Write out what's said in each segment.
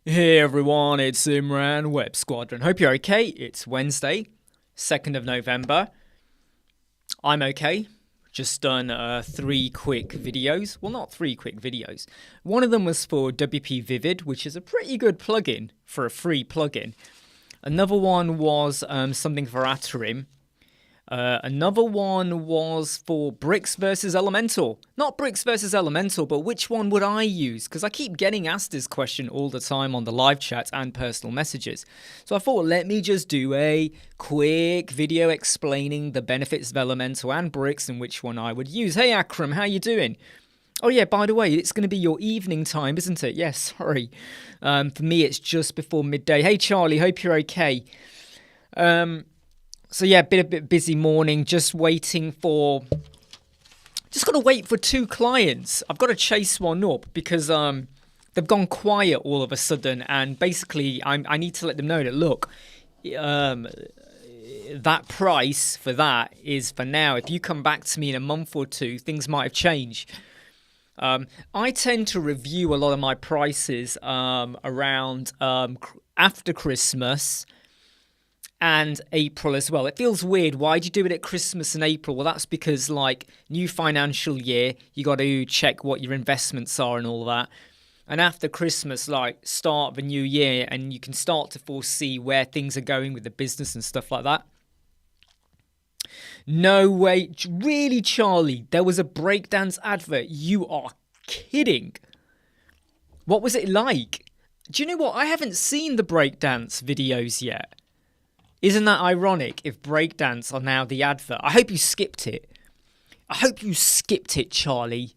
Hey everyone, it's Imran, Web Squadron. Hope you're okay. It's Wednesday, 2nd of November. I'm okay. Just done three quick videos. Well, not three quick videos. One of them was for WP Vivid, which is a pretty good plugin for a free plugin. Another one was something for Atarim. Another one was for Bricks versus Elemental. Not Bricks versus Elemental, but which one would I use? Because I keep getting asked this question all the time on the live chat and personal messages. So I thought, let me just do a quick video explaining the benefits of Elemental and Bricks and which one I would use. Hey Akram, how you doing? Oh yeah, by the way, it's going to be your evening time, isn't it? Yes, sorry. For me, it's just before midday. Hey Charlie, hope you're okay. So yeah, been a bit busy morning, just got to wait for two clients. I've got to chase one up because they've gone quiet all of a sudden, and basically I need to let them know that look, that price for that is for now. If you come back to me in a month or two, things might have changed. I tend to review a lot of my prices around after Christmas and April as well. It feels weird. Why'd you do it at Christmas and April? Well, that's because, like, new financial year, you got to check what your investments are and all that. And after Christmas, like, start of a new year, and you can start to foresee where things are going with the business and stuff like that. No way. Really, Charlie? There was a breakdance advert? You are kidding. What was it like? Do you know what? I haven't seen the breakdance videos yet. Isn't that ironic if breakdance are now the advert? I hope you skipped it. I hope you skipped it, Charlie.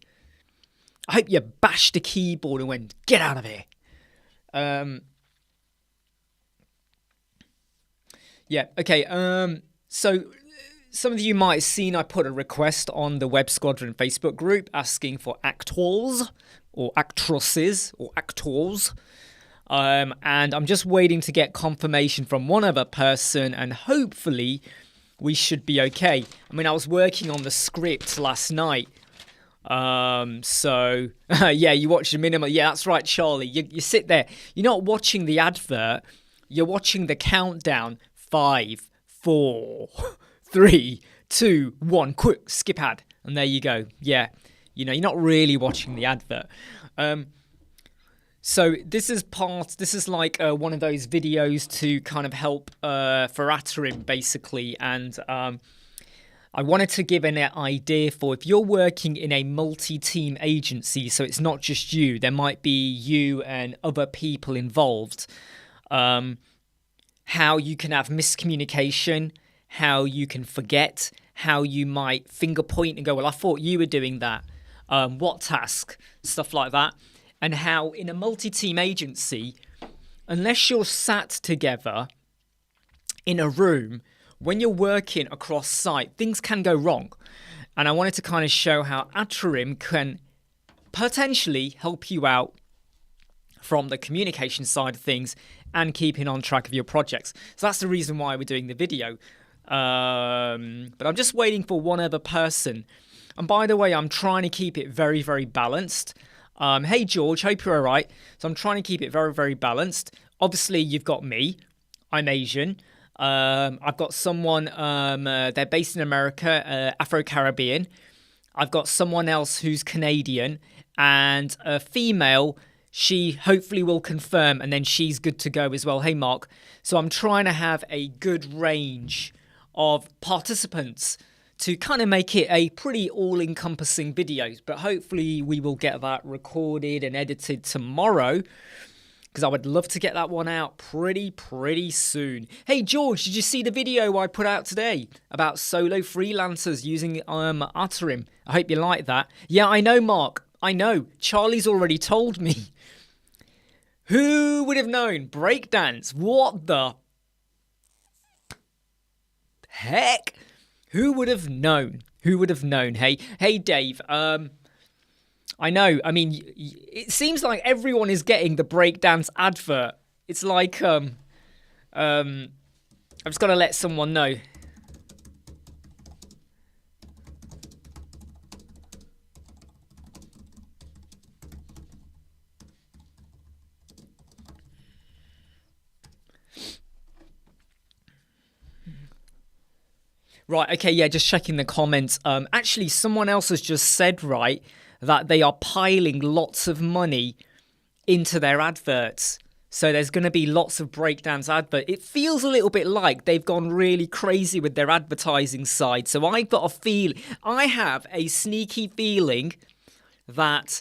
I hope you bashed the keyboard and went, get out of here. Yeah, okay. So some of you might have seen I put a request on the Web Squadron Facebook group asking for actors or actresses or actors. And I'm just waiting to get confirmation from one other person, and hopefully we should be okay. I mean, I was working on the script last night. So yeah, you watch the minimal. Yeah, that's right, Charlie. You sit there. You're not watching the advert. You're watching the countdown. 5, 4, 3, 2, 1. Quick, skip ad. And there you go. Yeah, you're not really watching the advert. So this is like one of those videos to kind of help for Atarim, basically. And I wanted to give an idea for if you're working in a multi-team agency, so it's not just you, there might be you and other people involved, how you can have miscommunication, how you can forget, how you might finger point and go, well, I thought you were doing that. What task? Stuff like that. And how in a multi-team agency, unless you're sat together in a room, when you're working across site, things can go wrong. And I wanted to kind of show how Atarim can potentially help you out from the communication side of things and keeping on track of your projects. So that's the reason why we're doing the video. But I'm just waiting for one other person. And by the way, I'm trying to keep it very, very balanced. Hey George, hope you're all right. So I'm trying to keep it very, very balanced. Obviously, you've got me. I'm Asian. I've got someone, they're based in America, Afro-Caribbean. I've got someone else who's Canadian, and a female. She hopefully will confirm, and then she's good to go as well. Hey Mark. So I'm trying to have a good range of participants to kind of make it a pretty all-encompassing video. But hopefully we will get that recorded and edited tomorrow, because I would love to get that one out pretty soon. Hey George, did you see the video I put out today about solo freelancers using Atarim? I hope you like that. Yeah, I know, Mark. I know. Charlie's already told me. Who would have known? Breakdance. What the heck? Who would have known? Who would have known? Hey, Dave. I know. I mean, it seems like everyone is getting the breakdance advert. It's like, I've just got to let someone know. Right, okay, yeah, just checking the comments. Actually, someone else has just said, right, that they are piling lots of money into their adverts. So there's going to be lots of breakdowns advert. It feels a little bit like they've gone really crazy with their advertising side. So I have a sneaky feeling that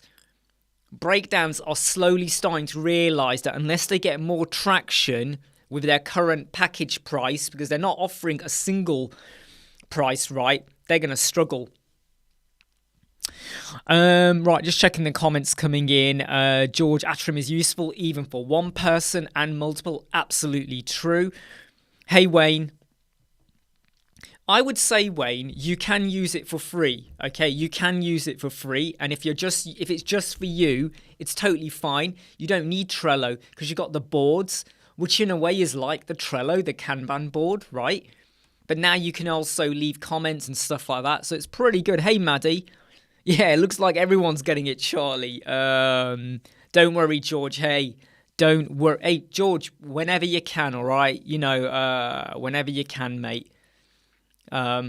breakdowns are slowly starting to realize that unless they get more traction with their current package price, because they're not offering a single price, right, they're going to struggle. Right, just checking the comments coming in. George, Atrium is useful even for one person and multiple. Absolutely true. Hey, Wayne. I would say, Wayne, you can use it for free. Okay, you can use it for free, and if it's just for you, it's totally fine. You don't need Trello because you've got the boards, which in a way is like the Trello, the Kanban board, right? But now you can also leave comments and stuff like that, so it's pretty good. Hey, Maddie. Yeah, it looks like everyone's getting it, Charlie. Don't worry, George. Hey, don't worry. Hey, George, whenever you can, all right? You know, whenever you can, mate. So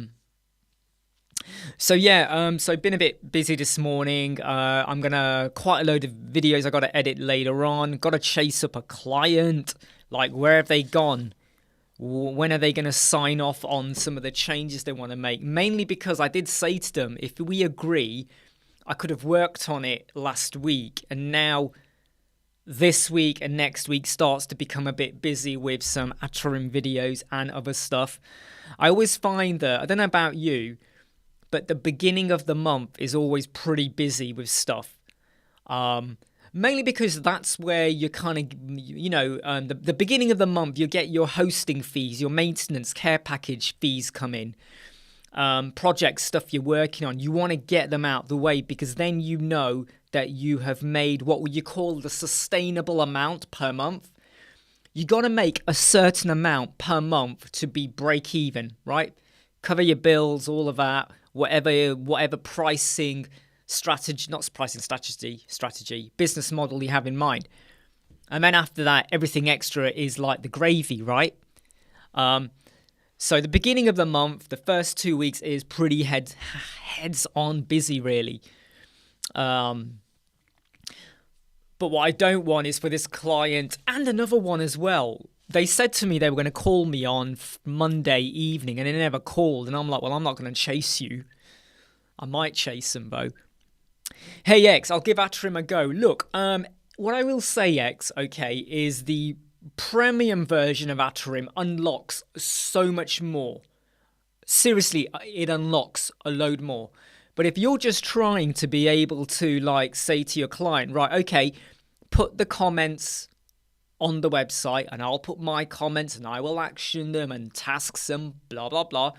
been a bit busy this morning. I'm gonna quite a load of videos I gotta edit later on. Gotta chase up a client. Like, where have they gone? When are they going to sign off on some of the changes they want to make? Mainly because I did say to them, if we agree, I could have worked on it last week. And now this week and next week starts to become a bit busy with some Atrium videos and other stuff. I always find that, I don't know about you, but the beginning of the month is always pretty busy with stuff. Mainly because that's where you kind of, the beginning of the month, you get your hosting fees, your maintenance care package fees come in, project stuff you're working on. You want to get them out the way because then you know that you have made what you call the sustainable amount per month. You got to make a certain amount per month to be break even, right? Cover your bills, all of that, whatever pricing strategy, business model you have in mind. And then after that, everything extra is like the gravy, right? So the beginning of the month, the first 2 weeks is pretty heads on busy, really. But what I don't want is for this client and another one as well. They said to me they were going to call me on Monday evening and they never called. And I'm like, well, I'm not going to chase you. I might chase them, though. Hey, X, I'll give Atrium a go. Look, what I will say, X, okay, is the premium version of Atrium unlocks so much more. Seriously, it unlocks a load more. But if you're just trying to be able to, like, say to your client, right, okay, put the comments on the website and I'll put my comments and I will action them and tasks them, blah, blah, blah.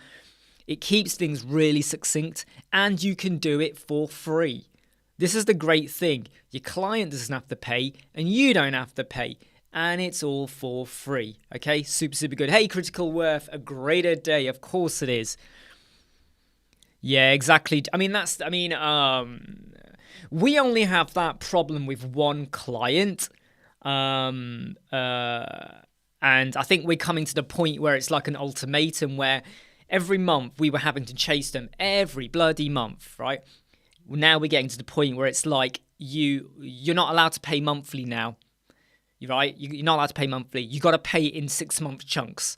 It keeps things really succinct and you can do it for free. This is the great thing. Your client doesn't have to pay and you don't have to pay. And it's all for free. Okay, super, super good. Hey, Critical Worth, a greater day. Of course it is. Yeah, exactly. We only have that problem with one client. And I think we're coming to the point where it's like an ultimatum where every month we were having to chase them every bloody month, right? Now we're getting to the point where it's like you're not allowed to pay monthly now, right? You're not allowed to pay monthly. You got to pay in 6-month chunks.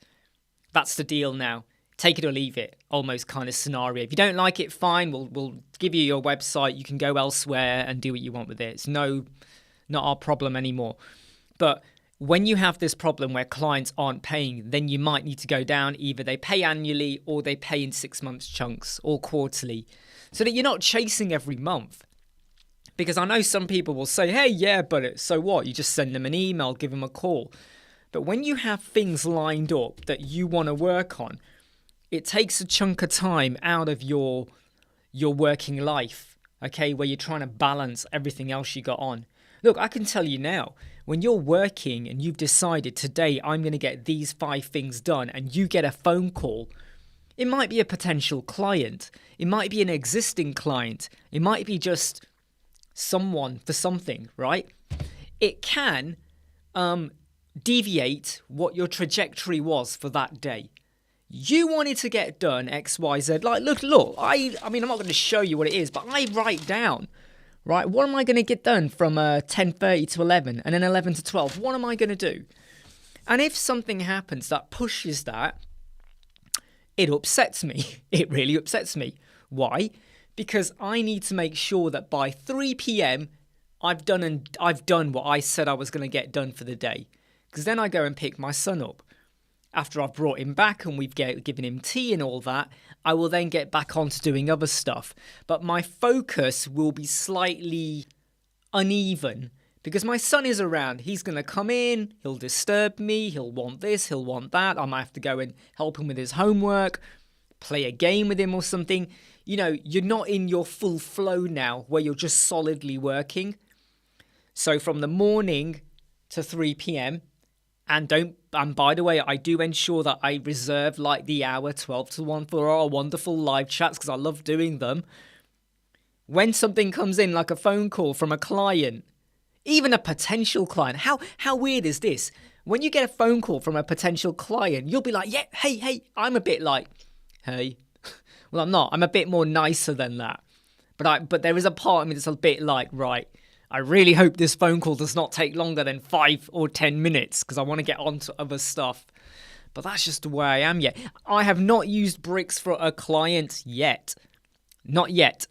That's the deal now. Take it or leave it, almost kind of scenario. If you don't like it, fine. We'll give you your website. You can go elsewhere and do what you want with it. It's not our problem anymore. But when you have this problem where clients aren't paying, then you might need to go down. Either they pay annually or they pay in 6 months chunks or quarterly, so that you're not chasing every month. Because I know some people will say, hey, yeah, but so what? You just send them an email, give them a call. But when you have things lined up that you want to work on, it takes a chunk of time out of your working life, okay, where you're trying to balance everything else you got on. Look, I can tell you now, when you're working and you've decided today I'm going to get these 5 things done and you get a phone call, it might be a potential client. It might be an existing client. It might be just someone for something, right? It can deviate what your trajectory was for that day. you want it to get done X, Y, Z. Like, look, I mean, I'm not going to show you what it is, but I write down, right, what am I going to get done from 10:30 to 11 and then 11 to 12? What am I going to do? And if something happens that pushes that, it upsets me. It really upsets me. Why? Because I need to make sure that by 3 p.m. I've done what I said I was going to get done for the day. Because then I go and pick my son up. After I've brought him back and we've given him tea and all that, I will then get back on to doing other stuff. But my focus will be slightly uneven because my son is around. He's going to come in, he'll disturb me, he'll want this, he'll want that. I might have to go and help him with his homework, play a game with him or something. You know, you're not in your full flow now where you're just solidly working. So from the morning to 3 p.m. And by the way, I do ensure that I reserve like the hour 12 to 1 for our wonderful live chats because I love doing them. When something comes in like a phone call from a client, even a potential client, how weird is this? When you get a phone call from a potential client, you'll be like, yeah, hey, I'm a bit like, hey. Well, I'm not. I'm a bit more nicer than that. But there is a part of me that's a bit like, right, I really hope this phone call does not take longer than 5 or 10 minutes because I want to get on to other stuff. But that's just the way I am yet. I have not used bricks for a client yet. Not yet.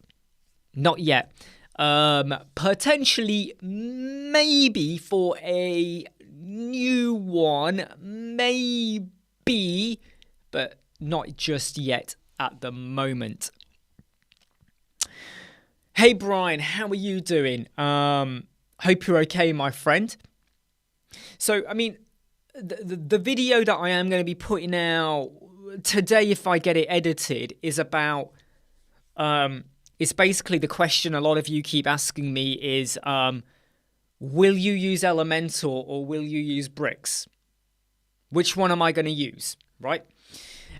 Potentially, maybe for a new one. Maybe. But not just yet at the moment. Hey Brian, how are you doing? Hope you're okay, my friend. So, I mean, the video that I am going to be putting out today, if I get it edited, is about, it's basically the question a lot of you keep asking me is, will you use Elementor or will you use bricks? Which one am I going to use, right?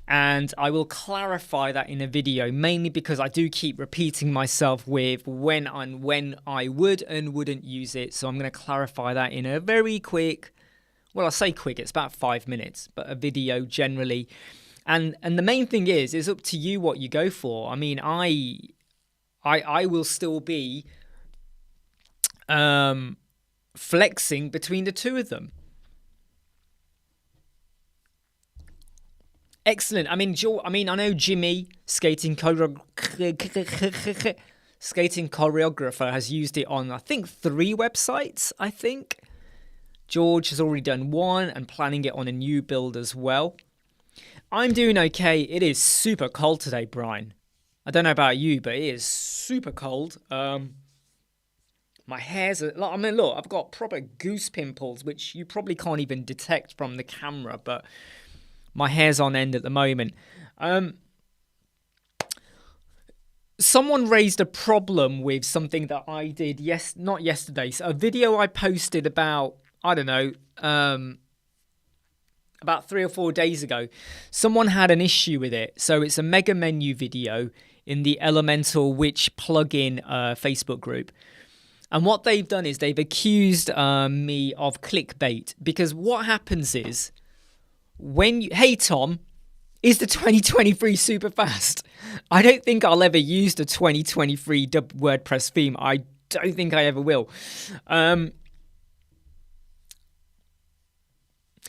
And I will clarify that in a video, mainly because I do keep repeating myself with when I would and wouldn't use it. So I'm going to clarify that in a very quick, well, I say quick, it's about 5 minutes, but a video generally. And the main thing is, it's up to you what you go for. I mean, I will still be flexing between the two of them. Excellent. I know Jimmy, skating choreographer, has used it on, I think, 3 websites, I think. George has already done 1 and planning it on a new build as well. I'm doing okay. It is super cold today, Brian. I don't know about you, but it is super cold. My hair's, look, I've got proper goose pimples, which you probably can't even detect from the camera, but my hair's on end at the moment. Someone raised a problem with something that I did, not yesterday. So a video I posted about, I don't know, about 3 or 4 days ago. Someone had an issue with it. So it's a mega menu video in the Elementor Witch plugin Facebook group. And what they've done is they've accused me of clickbait. Because what happens is, hey Tom, is the 2023 super fast? I don't think I'll ever use the 2023 WordPress theme. I don't think I ever will.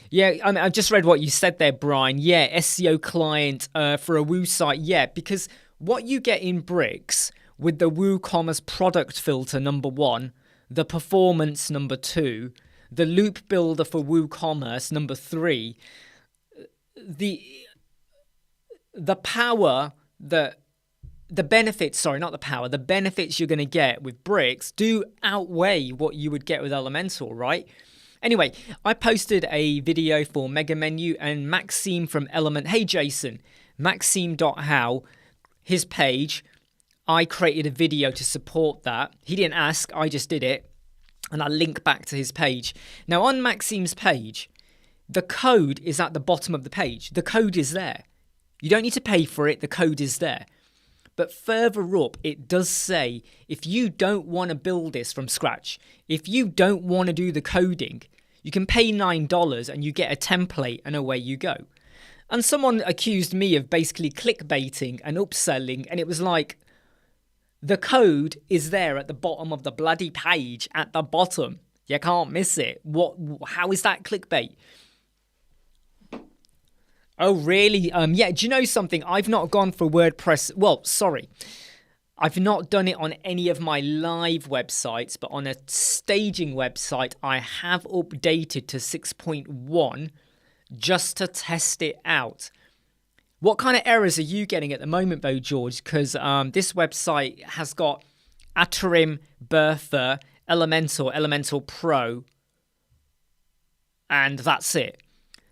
Yeah, I just read what you said there, Brian. Yeah, SEO client for a Woo site. Yeah, because what you get in bricks with the WooCommerce product filter number 1, the performance number 2, the loop builder for WooCommerce number 3, the power that the benefits you're going to get with bricks do outweigh what you would get with Elementor, right? Anyway, I posted a video for Mega Menu and Maxime from Element. Hey Jason, Maxime.how, his page. I created a video to support that. He didn't ask, I just did it. And I link back to his page. Now on Maxime's page, the code is at the bottom of the page. The code is there. You don't need to pay for it. The code is there. But further up, it does say, if you don't want to build this from scratch, if you don't want to do the coding, you can pay $9 and you get a template and away you go. And someone accused me of basically clickbaiting and upselling, and it was like, the code is there at the bottom of the bloody page, at the bottom. You can't miss it. How is that clickbait? Oh, really? Yeah, do you know something? I've not gone for WordPress. Well, sorry. I've not done it on any of my live websites, but on a staging website, I have updated to 6.1 just to test it out. What kind of errors are you getting at the moment, though, George? Because this website has got Aterim, Bertha, Elemental Pro, and that's it.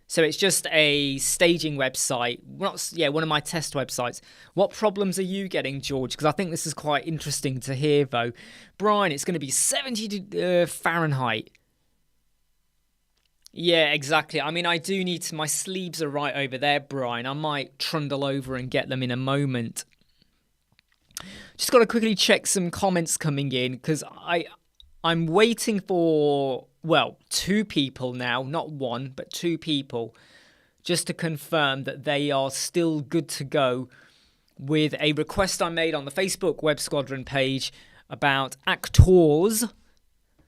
So it's just a staging website. One of my test websites. What problems are you getting, George? Because I think this is quite interesting to hear, though. Brian, it's going to be 70 Fahrenheit. Yeah, exactly. I mean, I do need to... My sleeves are right over there, Brian. I might trundle over and get them in a moment. Just got to quickly check some comments coming in, because I'm waiting for... Well, 2 people now, not 1, but 2 people, just to confirm that they are still good to go with a request I made on the Facebook Web Squadron page about actors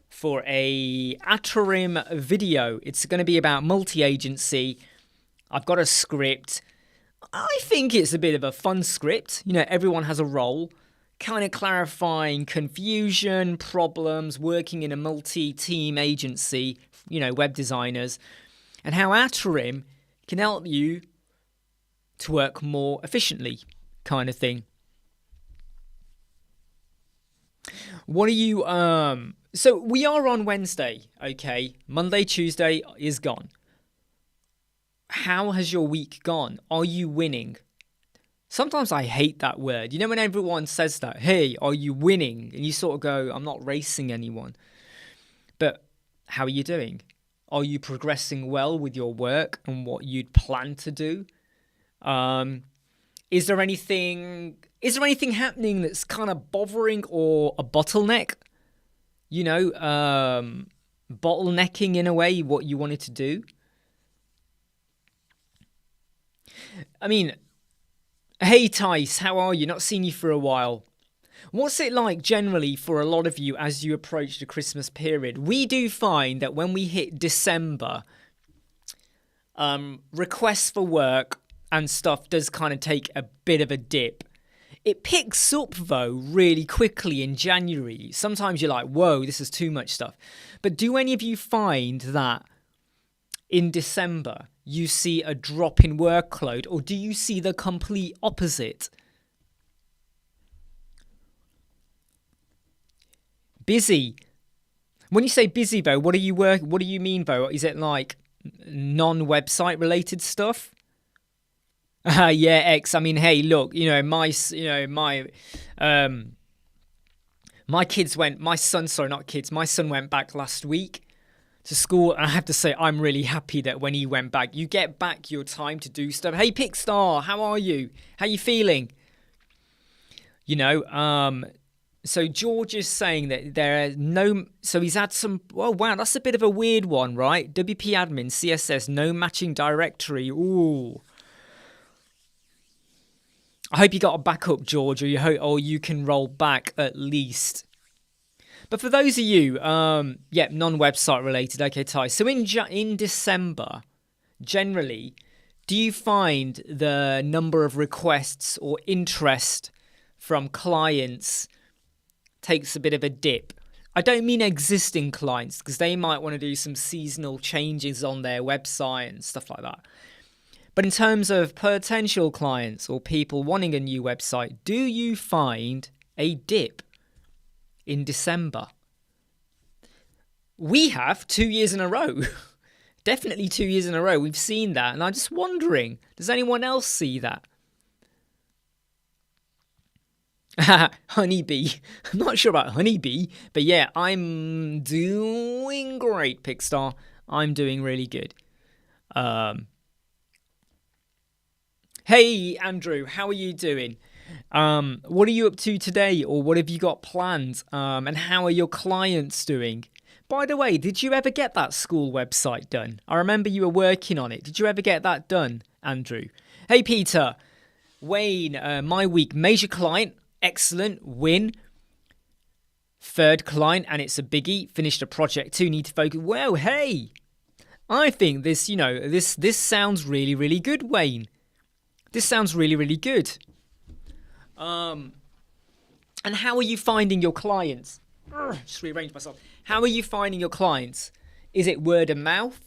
for a Aterim video. It's going to be about multi-agency. I've got a script. I think it's a bit of a fun script. You know, everyone has a role. Kind of clarifying confusion, problems, working in a multi-team agency, you know, web designers, and how Aterim can help you to work more efficiently, kind of thing. What are you, so we are on Wednesday, okay? Monday, Tuesday is gone. How has your week gone? Are you winning? Sometimes I hate that word. You know when everyone says that, hey, are you winning? And you sort of go, I'm not racing anyone. But how are you doing? Are you progressing well with your work and what you'd plan to do? Is there anything happening that's kind of bothering or a bottleneck? You know, bottlenecking in a way what you wanted to do? I mean... Hey Tice, how are you? Not seen you for a while. What's it like generally for a lot of you as you approach the Christmas period? We do find that when we hit December, requests for work and stuff does kind of take a bit of a dip. It picks up though really quickly in January. Sometimes you're like, whoa, this is too much stuff. But do any of you find that in December you see a drop in workload, or do you see the complete opposite? Busy. When you say busy though, what do you mean though? Is it like non-website related stuff? Yeah, X. I mean, hey, look, my son went back last week to school, and I have to say I'm really happy that when he went back, you get back your time to do stuff. Hey Pickstar, how are you? How you feeling? So George is saying that there are no, so he's had some, oh wow, that's a bit of a weird one, right? WP admin, CSS, no matching directory. Ooh. I hope you got a backup, George, or you can roll back at least. But for those of you, non-website related, okay, Ty. So in December, generally, do you find the number of requests or interest from clients takes a bit of a dip? I don't mean existing clients, because they might want to do some seasonal changes on their website and stuff like that. But in terms of potential clients or people wanting a new website, do you find a dip in December? We have 2 years in a row. Definitely 2 years in a row. We've seen that. And I'm just wondering, does anyone else see that? Honeybee. I'm not sure about Honeybee, but yeah, I'm doing great, Pickstar. I'm doing really good. Hey, Andrew, how are you doing? What are you up to today, or what have you got planned? And how are your clients doing? By the way, did you ever get that school website done? I remember you were working on it. Did you ever get that done? Andrew. Hey, Peter. Wayne, my week. Major client. Excellent. Win. Third client, and it's a biggie. Finished a project too. Need to focus. Well, hey. I think this, this sounds really, really good, Wayne. This sounds really, really good. And how are you finding your clients? Just rearrange myself. How are you finding your clients? Is it word of mouth?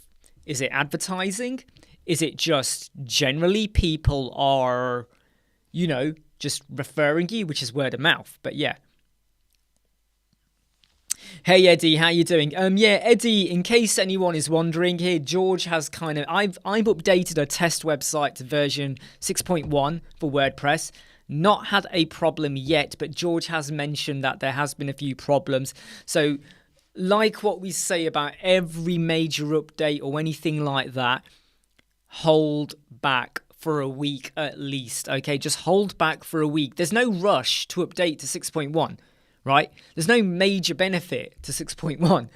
Is it advertising? Is it just generally people are, just referring you, which is word of mouth? But yeah. Hey Eddie, how you doing? Yeah, Eddie, in case anyone is wondering here, George has I've updated a test website to version 6.1 for WordPress. Not had a problem yet, but George has mentioned that there has been a few problems. So like what we say about every major update or anything like that, hold back for a week at least, okay? Just hold back for a week. There's no rush to update to 6.1. Right? There's no major benefit to 6.1.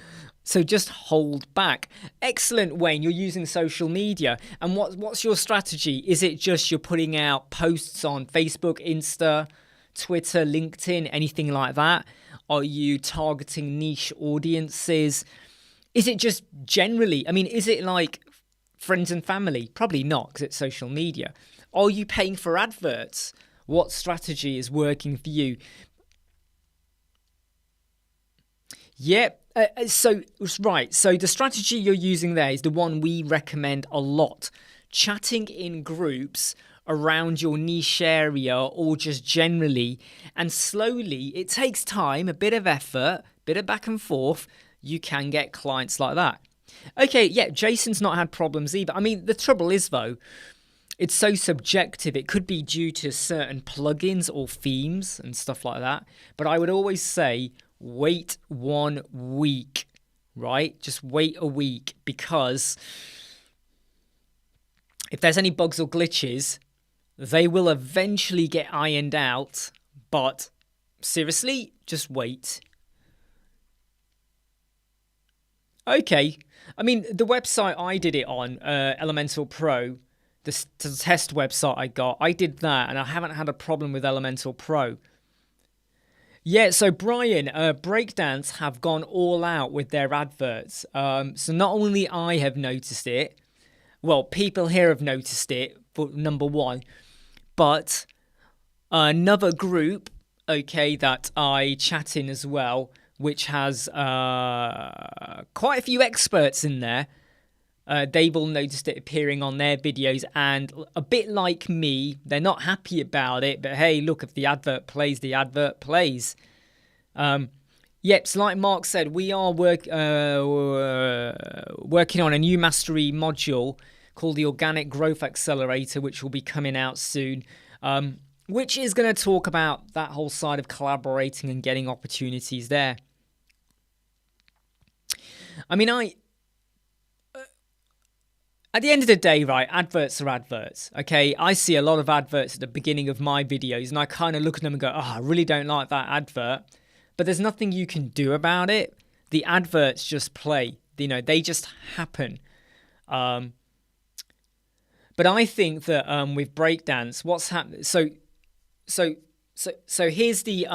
So just hold back. Excellent, Wayne. You're using social media. And what's your strategy? Is it just you're putting out posts on Facebook, Insta, Twitter, LinkedIn, anything like that? Are you targeting niche audiences? Is it just generally? I mean, is it like friends and family? Probably not, because it's social media. Are you paying for adverts? What strategy is working for you? Yep. So the strategy you're using there is the one we recommend a lot. Chatting in groups around your niche area or just generally, and slowly, it takes time, a bit of effort, bit of back and forth, you can get clients like that. Okay, yeah, Jason's not had problems either. I mean, the trouble is though, it's so subjective. It could be due to certain plugins or themes and stuff like that. But I would always say, wait 1 week, right? Just wait a week, because if there's any bugs or glitches, they will eventually get ironed out. But seriously, just wait. Okay. I mean, the website I did it on, Elemental Pro, the test website I did that, and I haven't had a problem with Elemental Pro. Yeah, so Brian, Breakdance have gone all out with their adverts. So not only I have noticed it, well, people here have noticed it, for number one, but another group, okay, that I chat in as well, which has quite a few experts in there, they've all noticed it appearing on their videos, and a bit like me, they're not happy about it, but hey, look, if the advert plays, the advert plays. Yep, so like Mark said, we are working on a new mastery module called the Organic Growth Accelerator, which will be coming out soon, which is going to talk about that whole side of collaborating and getting opportunities there. I mean, at the end of the day, right, adverts are adverts, okay? I see a lot of adverts at the beginning of my videos, and I kind of look at them and go, oh, I really don't like that advert. But there's nothing you can do about it. The adverts just play. You know, they just happen. But I think that with breakdance, what's happening? So here's the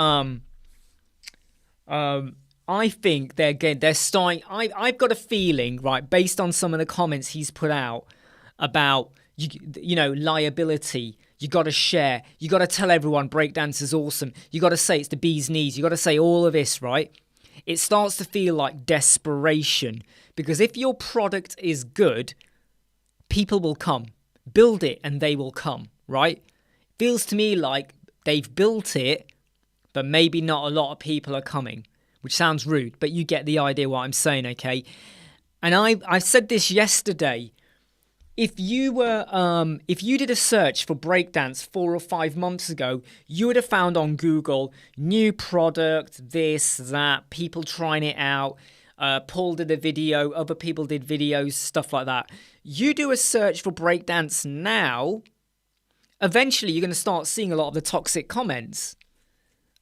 I think they're starting. I've got a feeling, right, based on some of the comments he's put out about you know, liability. You got to share. You got to tell everyone breakdance is awesome. You got to say it's the bee's knees. You got to say all of this, right? It starts to feel like desperation, because if your product is good, people will come. Build it and they will come, right? Feels to me like they've built it, but maybe not a lot of people are coming, which sounds rude, but you get the idea what I'm saying, okay? And I said this yesterday. If you did a search for breakdance 4 or 5 months ago, you would have found on Google new product, this, that, people trying it out. Paul did a video, other people did videos, stuff like that. You do a search for breakdance now, eventually you're going to start seeing a lot of the toxic comments.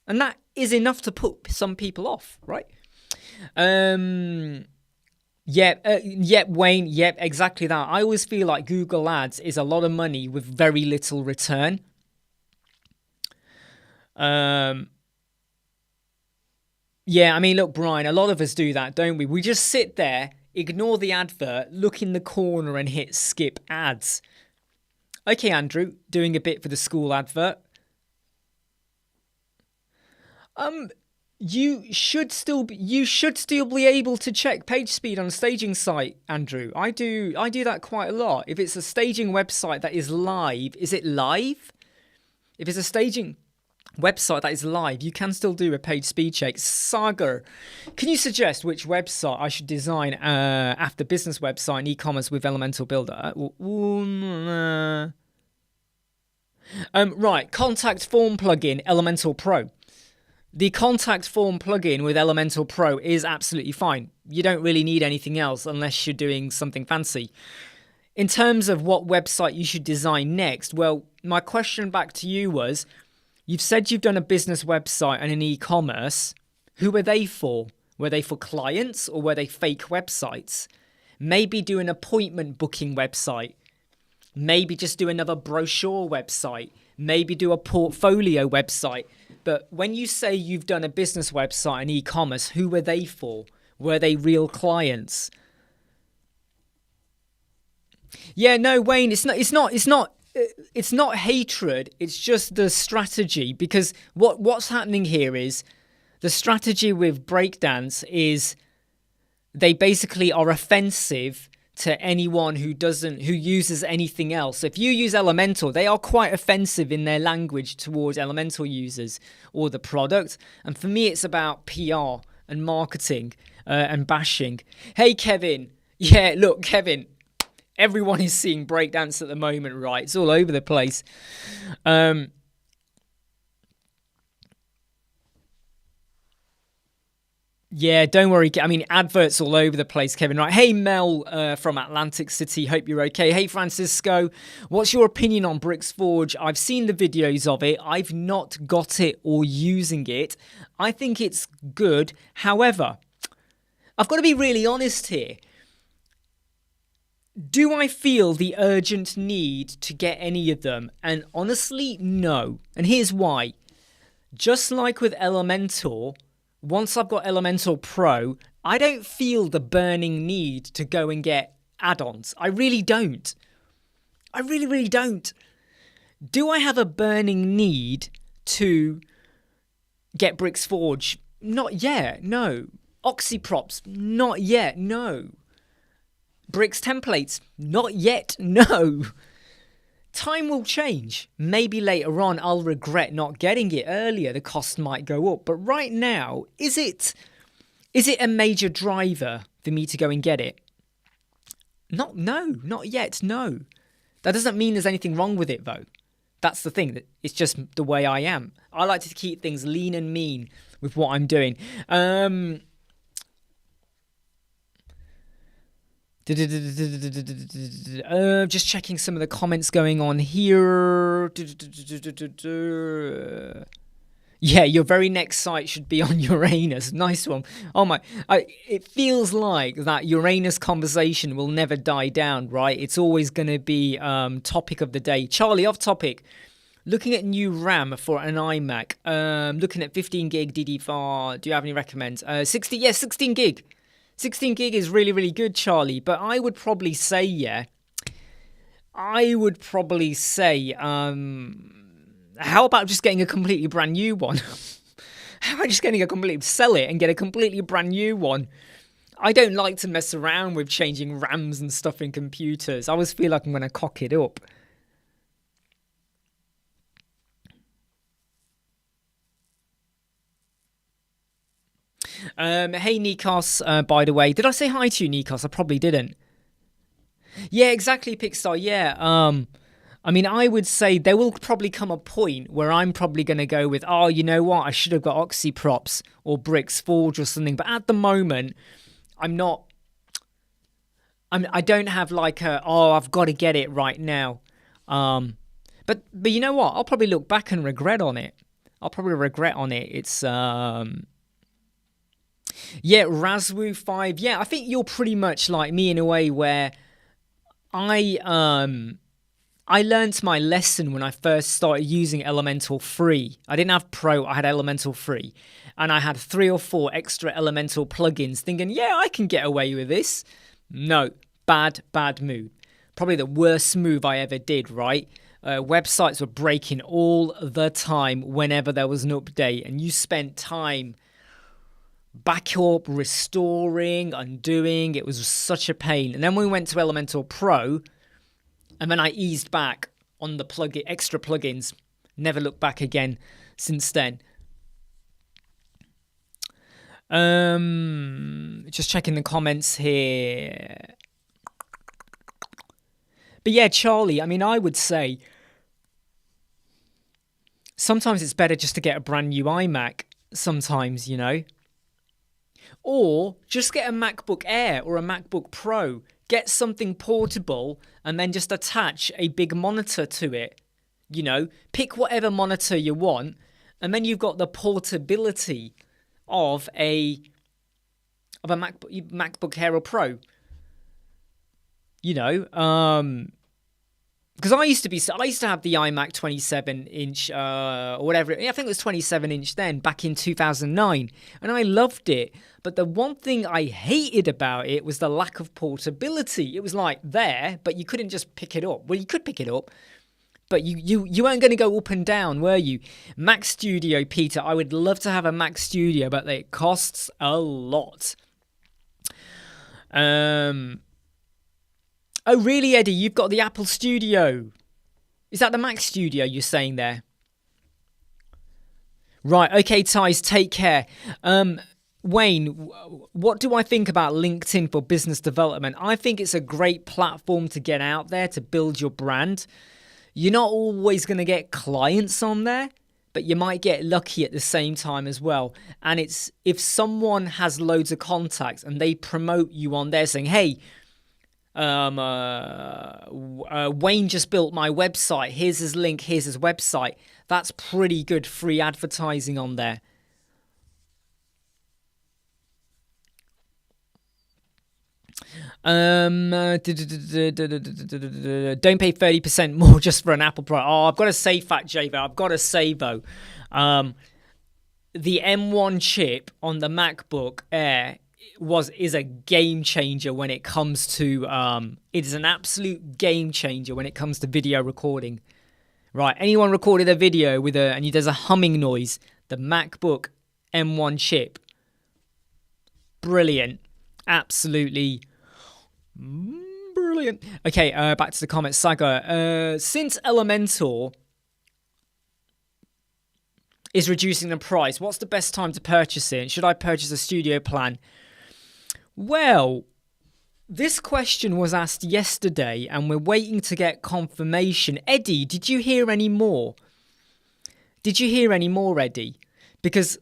And that is enough to put some people off, right? Yep, Wayne. Yep, exactly that. I always feel like Google Ads is a lot of money with very little return. Um, yeah, I mean, look, Brian, a lot of us do that, don't we? We just sit there, ignore the advert, look in the corner, and hit skip ads. Okay, Andrew, doing a bit for the school advert. Um, you should still be able to check page speed on a staging site, Andrew. I do that quite a lot. If it's a staging website that is live, is it live? If it's a staging website that is live, you can still do a page speed check. Sagar, can you suggest which website I should design after business website and e-commerce with Elementor Builder? Right, contact form plugin, Elementor Pro. The contact form plugin with Elementor Pro is absolutely fine. You don't really need anything else unless you're doing something fancy. In terms of what website you should design next, well, my question back to you was, you've said you've done a business website and an e-commerce. Who were they for? Were they for clients or were they fake websites? Maybe do an appointment booking website. Maybe just do another brochure website. Maybe do a portfolio website. But when you say you've done a business website and e-commerce, who were they for? Were they real clients? Yeah, no, Wayne, it's not hatred. It's just the strategy, because what's happening here is the strategy with breakdance is they basically are offensive to anyone who uses anything else. If you use Elementor, they are quite offensive in their language towards Elementor users or the product. And for me, it's about PR and marketing and bashing. Hey, Kevin. Yeah, look, Kevin. Everyone is seeing breakdance at the moment, right? It's all over the place. Yeah, don't worry. I mean, adverts all over the place, Kevin. Right. Hey, Mel from Atlantic City. Hope you're okay. Hey, Francisco. What's your opinion on Bricks Forge? I've seen the videos of it. I've not got it or using it. I think it's good. However, I've got to be really honest here. Do I feel the urgent need to get any of them? And honestly, no. And here's why. Just like with Elementor, once I've got Elementor Pro, I don't feel the burning need to go and get add-ons. I really don't. I really, really don't. Do I have a burning need to get Bricks Forge? Not yet, no. Oxyprops? Not yet, no. Bricks templates? Not yet, no. Time will change. Maybe later on I'll regret not getting it earlier. The cost might go up. But right now, is it a major driver for me to go and get it? Not yet, no. That doesn't mean there's anything wrong with it, though. That's the thing. It's just the way I am. I like to keep things lean and mean with what I'm doing. Just checking some of the comments going on here. Yeah, your very next site should be on Uranus. Nice one. Oh my, it feels like that Uranus conversation will never die down, right? It's always going to be topic of the day. Charlie, off topic. Looking at new RAM for an iMac. Looking at 15 gig DD4. Do you have any recommends? 16 gig. 16 gig is really, really good, Charlie. But I would probably say, how about just getting a completely brand new one? How about just sell it and get a completely brand new one? I don't like to mess around with changing RAMs and stuff in computers. I always feel like I'm going to cock it up. Hey, Nikos, by the way. Did I say hi to you, Nikos? I probably didn't. Yeah, exactly, Pixar. Yeah. I mean, I would say there will probably come a point where I'm probably going to go with, oh, you know what? I should have got Oxyprops or Bricks Forge or something. But at the moment, I'm not. I don't have like I've got to get it right now. But you know what? I'll probably look back and regret on it. It's Yeah, Razwoo 5. Yeah, I think you're pretty much like me in a way where I learnt my lesson when I first started using Elemental Free. I didn't have Pro, I had Elemental Free. And I had 3 or 4 extra Elemental plugins thinking, yeah, I can get away with this. No, bad move. Probably the worst move I ever did, right? Websites were breaking all the time whenever there was an update. And you spent time back up, restoring, undoing. It was such a pain. And then we went to Elemental Pro, and then I eased back on the extra plugins. Never looked back again since then. Just checking the comments here. But yeah, Charlie, I mean, I would say sometimes it's better just to get a brand new iMac. Sometimes, you know. Or just get a MacBook Air or a MacBook Pro. Get something portable and then just attach a big monitor to it. You know, pick whatever monitor you want, and then you've got the portability of a MacBook Air or Pro. You know, because I used to have the iMac 27-inch or whatever. I think it was 27-inch then, back in 2009, and I loved it. But the one thing I hated about it was the lack of portability. It was like there, but you couldn't just pick it up. Well, you could pick it up, but you weren't going to go up and down, were you? Mac Studio, Peter. I would love to have a Mac Studio, but it costs a lot. Oh, really, Eddie? You've got the Apple Studio. Is that the Mac Studio you're saying there? Right. Okay, Thais, take care. Wayne, what do I think about LinkedIn for business development? I think it's a great platform to get out there to build your brand. You're not always going to get clients on there, but you might get lucky at the same time as well. And it's if someone has loads of contacts and they promote you on there saying, hey, Wayne just built my website. Here's his link. Here's his website. That's pretty good free advertising on there. Don't pay 30% more just for an Apple Pro. Oh, I've got to say, Fat Javo. I've got to say though, the M1 chip on the MacBook Air is a game changer when it comes to it is an absolute game changer when it comes to video recording. Right, anyone recorded a video with and there's a humming noise, the MacBook M1 chip, brilliant, absolutely brilliant. Okay, back to the comments. Saga, since Elementor is reducing the price, what's the best time to purchase it? Should I purchase a studio plan? Well, this question was asked yesterday and we're waiting to get confirmation. Eddie, did you hear any more? Eddie? Because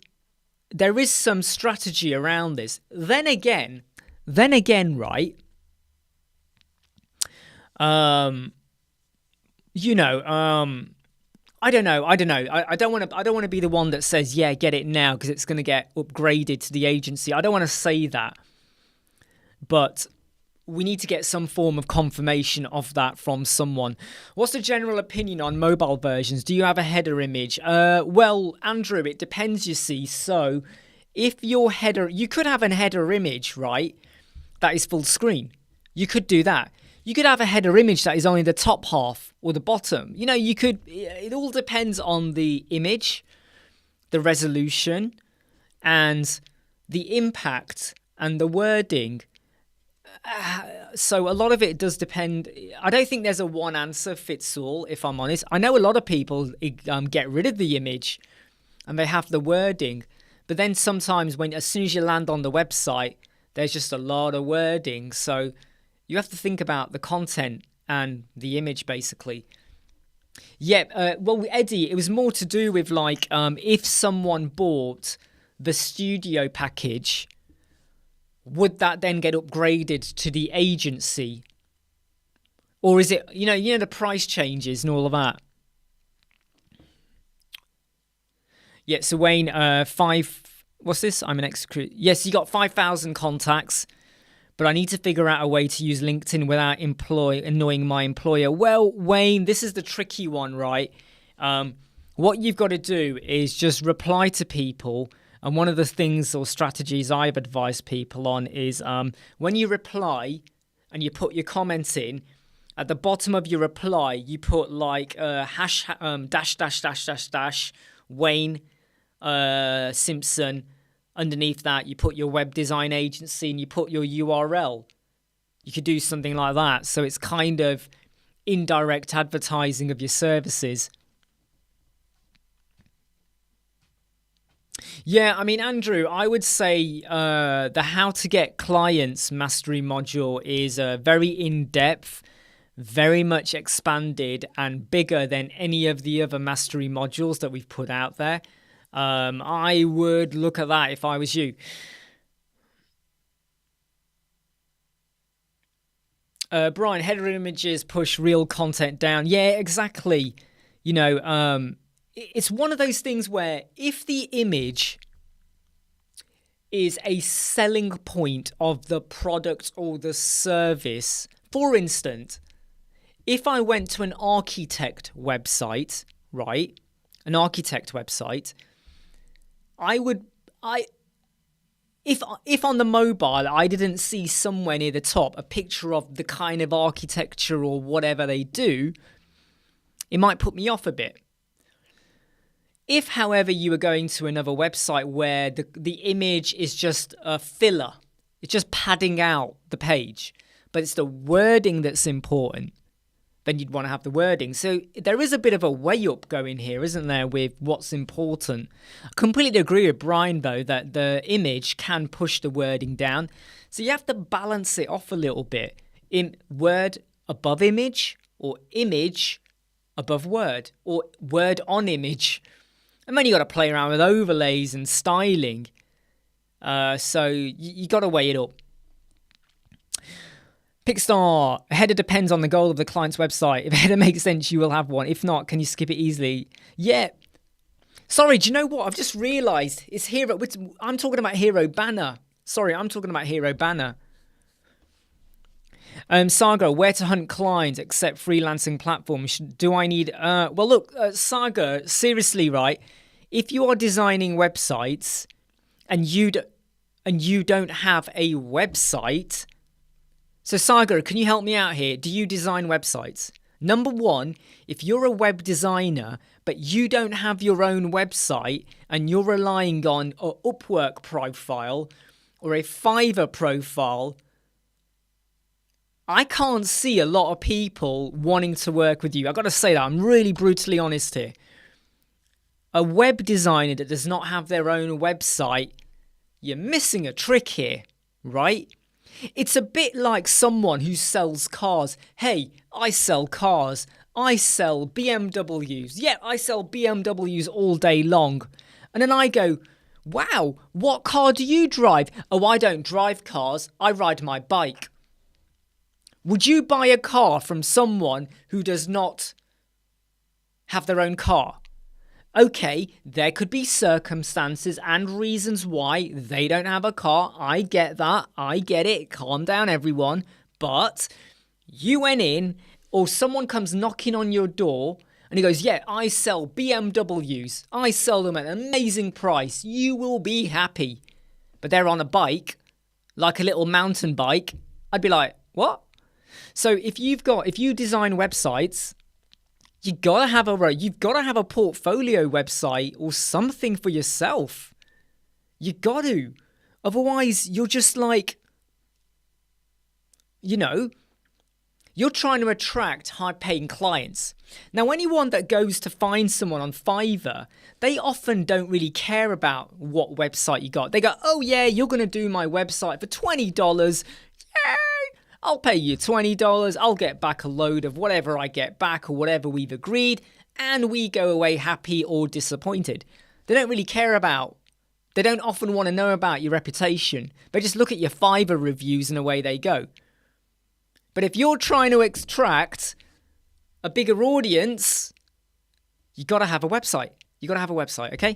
there is some strategy around this. Then again, right? I don't know. I don't want to be the one that says, yeah, get it now because it's going to get upgraded to the agency. I don't want to say that. But we need to get some form of confirmation of that from someone. What's the general opinion on mobile versions? Do you have a header image? Well, Andrew, it depends, you see. So if your header, you could have a header image, right, that is full screen. You could do that. You could have a header image that is only the top half or the bottom. You know, it all depends on the image, the resolution, and the impact and the wording. So a lot of it does depend. I don't think there's a one answer fits all, if I'm honest. I know a lot of people get rid of the image and they have the wording, but then sometimes as soon as you land on the website, there's just a lot of wording. So you have to think about the content and the image, basically. Yeah, well, Eddie, it was more to do with like if someone bought the studio package, would that then get upgraded to the agency? Or is it, you know, the price changes and all of that? Yeah, so Wayne, 5 What's this? I'm an ex-recruit. Yes, you got 5,000 contacts, but I need to figure out a way to use LinkedIn without annoying my employer. Well, Wayne, this is the tricky one, right? What you've got to do is just reply to people. And one of the things or strategies I've advised people on is when you reply and you put your comments in, at the bottom of your reply, you put like dash Wayne Simpson. Underneath that, you put your web design agency and you put your URL. You could do something like that. So it's kind of indirect advertising of your services. Yeah, I mean, Andrew, I would say the How to Get Clients Mastery module is very in-depth, very much expanded and bigger than any of the other mastery modules that we've put out there. I would look at that if I was you. Brian, header images push real content down. Yeah, exactly. You know, it's one of those things where if the image is a selling point of the product or the service, for instance, if I went to an architect website, right, an architect website, if on the mobile I didn't see somewhere near the top a picture of the kind of architecture or whatever they do, it might put me off a bit. If, however, you were going to another website where the image is just a filler, it's just padding out the page, but it's the wording that's important, then you'd want to have the wording. So there is a bit of a way up going here, isn't there, with what's important. I completely agree with Brian, though, that the image can push the wording down. So you have to balance it off a little bit. In word above image, or image above word, or word on image. And then you got to play around with overlays and styling. So you got to weigh it up. Pickstar, a header depends on the goal of the client's website. If a header makes sense, you will have one. If not, can you skip it easily? Yeah. Sorry, do you know what? I've just realised it's Hero. I'm talking about Hero Banner. Sorry, I'm talking about Hero Banner. Saga, where to hunt clients except freelancing platforms? Do I need... well, look, Saga, seriously, right? If you are designing websites and you don't have a website... So Saga, can you help me out here? Do you design websites? Number one, if you're a web designer, but you don't have your own website and you're relying on an Upwork profile or a Fiverr profile, I can't see a lot of people wanting to work with you. I've got to say that. I'm really brutally honest here. A web designer that does not have their own website, you're missing a trick here, right? It's a bit like someone who sells cars. Hey, I sell cars. I sell BMWs. Yeah, I sell BMWs all day long. And then I go, wow, what car do you drive? Oh, I don't drive cars. I ride my bike. Would you buy a car from someone who does not have their own car? Okay, there could be circumstances and reasons why they don't have a car. I get that. I get it. Calm down, everyone. But you went in, or someone comes knocking on your door and he goes, yeah, I sell BMWs. I sell them at an amazing price. You will be happy. But they're on a bike, like a little mountain bike. I'd be like, what? So if you design websites, you've got to have a portfolio website or something for yourself. You got to. Otherwise, you're just like, you're trying to attract high-paying clients. Now, anyone that goes to find someone on Fiverr, they often don't really care about what website you got. They go, oh yeah, you're going to do my website for $20. Yay! I'll pay you $20, I'll get back a load of whatever I get back or whatever we've agreed, and we go away happy or disappointed. They don't really care about, they don't often want to know about your reputation. They just look at your Fiverr reviews and away they go. But if you're trying to extract a bigger audience, you got to have a website. You got to have a website, okay?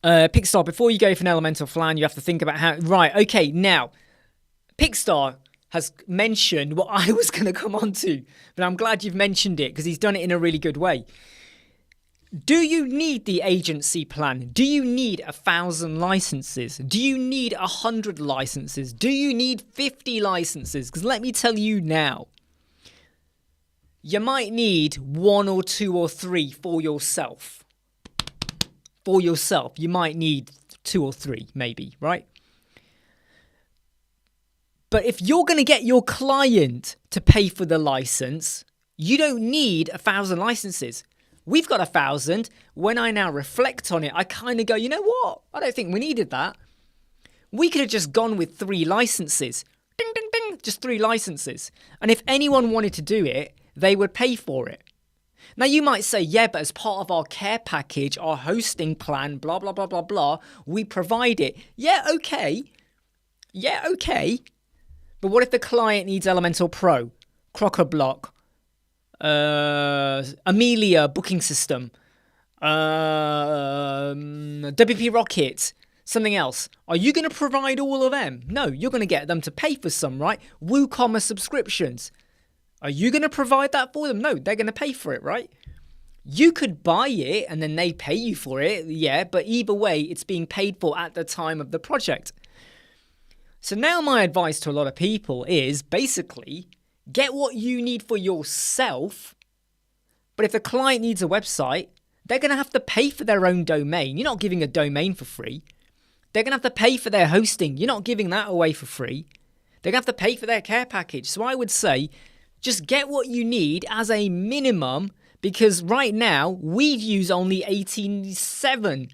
Pixar, before you go for an elemental flan, you have to think about how... Right, okay, now, Pixar has mentioned what I was going to come on to, but I'm glad you've mentioned it because he's done it in a really good way. Do you need the agency plan? Do you need 1,000 licenses? Do you need 100 licenses? Do you need 50 licenses? Because let me tell you now, you might need 1 or 2 or 3 for yourself. For yourself, you might need 2 or 3, maybe, right? But if you're going to get your client to pay for the license, you don't need 1,000 licenses. We've got 1,000. When I now reflect on it, I kind of go, you know what? I don't think we needed that. We could have just gone with 3 licenses. Ding, ding, ding. Just 3 licenses. And if anyone wanted to do it, they would pay for it. Now, you might say, yeah, but as part of our care package, our hosting plan, blah, blah, blah, blah, blah, we provide it. Yeah, okay. Yeah, okay. But what if the client needs Elemental Pro, Crocker-Block, Amelia booking system, WP Rocket, something else? Are you going to provide all of them? No, you're going to get them to pay for some, right? WooCommerce subscriptions. Are you going to provide that for them? No, they're going to pay for it, right? You could buy it and then they pay you for it, yeah, but either way, it's being paid for at the time of the project. So now my advice to a lot of people is basically get what you need for yourself, but if the client needs a website, they're going to have to pay for their own domain. You're not giving a domain for free. They're going to have to pay for their hosting. You're not giving that away for free. They're going to have to pay for their care package. So I would say just get what you need as a minimum, because right now we use only 87.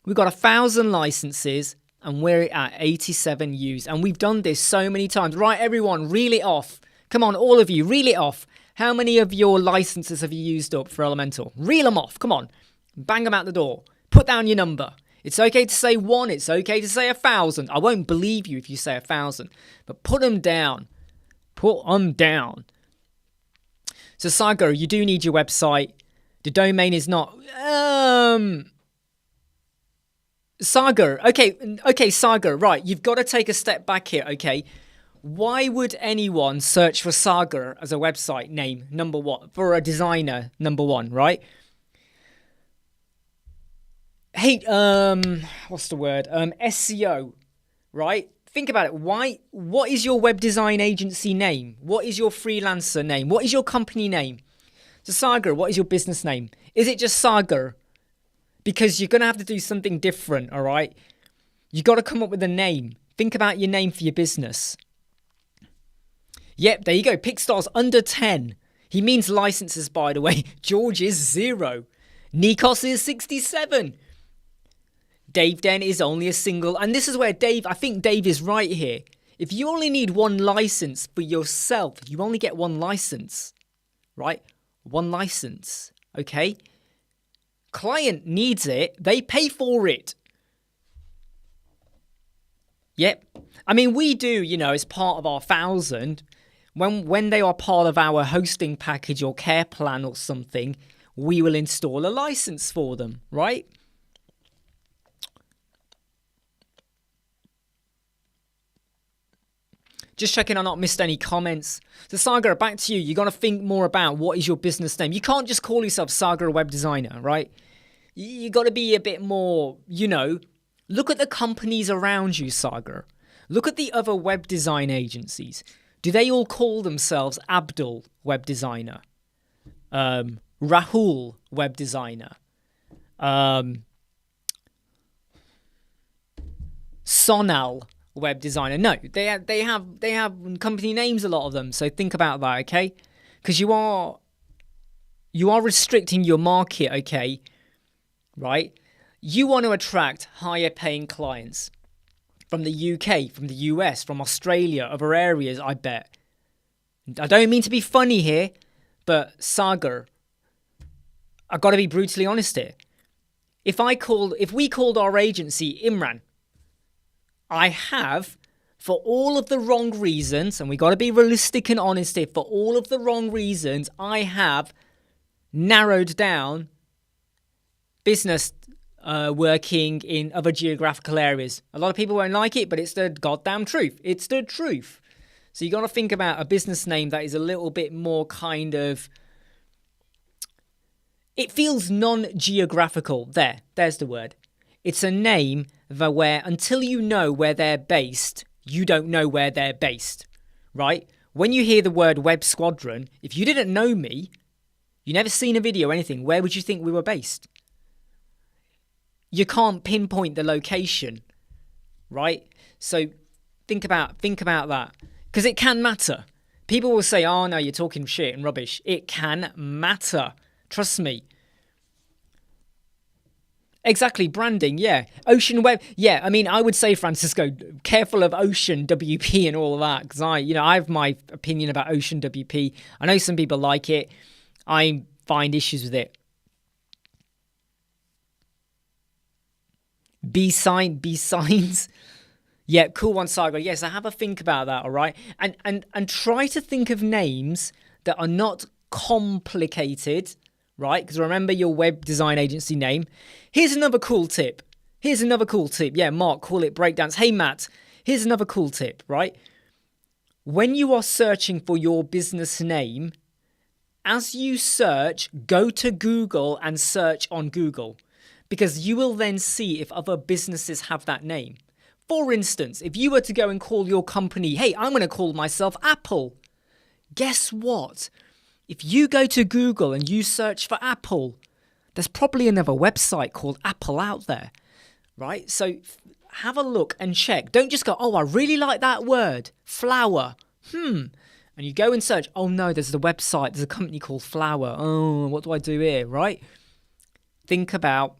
We've got 1,000 licenses and we're at 87 use. And we've done this so many times. Right, everyone, reel it off. Come on, all of you, reel it off. How many of your licenses have you used up for Elemental? Reel them off. Come on. Bang them out the door. Put down your number. It's okay to say 1. It's okay to say 1,000. I won't believe you if you say 1,000. But put them down. Put them down. So, Sagar, you do need your website. The domain is not... Sagar. Okay, Sagar. Right, you've got to take a step back here, okay? Why would anyone search for Sagar as a website name, number 1? For a designer, number 1, right? Hey, what's the word? SEO, right? Think about it. Why? What is your web design agency name? What is your freelancer name? What is your company name? So Sagar, what is your business name? Is it just Sagar? Because you're going to have to do something different, all right? You got to come up with a name. Think about your name for your business. Yep, there you go. Pickstar's under 10. He means licenses, by the way. George is 0. Nikos is 67. Dave Den is only a single. And this is where I think Dave is right here. If you only need 1 license for yourself, you only get 1 license, right? 1 license, okay? Client needs it. They pay for it. Yep. I mean, we do, as part of our 1,000, when they are part of our hosting package or care plan or something, we will install a license for them, right? Just checking I've not missed any comments. So Sagar, back to you. You got to think more about what is your business name. You can't just call yourself Sagar Web Designer, right? You got to be a bit more, look at the companies around you, Sagar. Look at the other web design agencies. Do they all call themselves Abdul Web Designer? Rahul Web Designer? Sonal Web Designer? No, they have company names, a lot of them. So think about that, okay? Because you are restricting your market, okay? Right? You want to attract higher paying clients from the UK, from the US, from Australia, other areas, I bet. I don't mean to be funny here, but Sagar, I've got to be brutally honest here. If we called our agency Imran, I have, for all of the wrong reasons, and we got to be realistic and honest here, for all of the wrong reasons, I have narrowed down business working in other geographical areas. A lot of people won't like it, but it's the goddamn truth. It's the truth. So you got to think about a business name that is a little bit more kind of, it feels non-geographical. There's the word. It's a name that where until you know where they're based, you don't know where they're based, right? When you hear the word Web Squadron, if you didn't know me, you never seen a video or anything, where would you think we were based? You can't pinpoint the location, right? So think about that, because it can matter. People will say, oh no, you're talking shit and rubbish. It can matter. Trust me. Exactly, branding, yeah. Ocean Web, yeah. I mean, I would say, Francisco, careful of Ocean WP and all of that, because I have my opinion about Ocean WP. I know some people like it. I find issues with it. B-signs. Yeah, cool one, Saga. Yes, I have a think about that, all right? And try to think of names that are not complicated, right? Because remember your web design agency name. Here's another cool tip. Yeah, Mark, call it breakdowns. Hey, Matt, here's another cool tip, right? When you are searching for your business name, as you search, go to Google and search on Google, because you will then see if other businesses have that name. For instance, if you were to go and call your company, hey, I'm going to call myself Apple. Guess what? If you go to Google and you search for Apple, there's probably another website called Apple out there, right? So have a look and check. Don't just go, oh, I really like that word, flower. And you go and search, oh no, there's the website, there's a company called Flower. Oh, what do I do here, right? Think about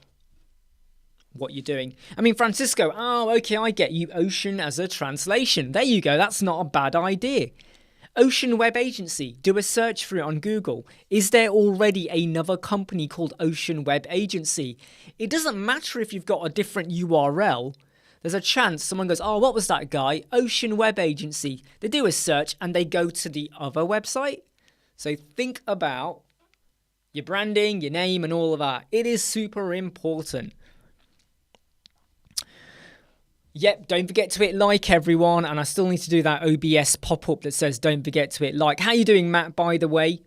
what you're doing. I mean, Francisco, oh, okay, I get you. Ocean as a translation. There you go. That's not a bad idea. Ocean Web Agency. Do a search for it on Google. Is there already another company called Ocean Web Agency? It doesn't matter if you've got a different URL. There's a chance someone goes, oh, what was that guy? Ocean Web Agency. They do a search and they go to the other website. So think about your branding, your name, and all of that. It is super important. Yep, don't forget to hit like, everyone. And I still need to do that OBS pop-up that says don't forget to hit like. How you doing, Matt, by the way?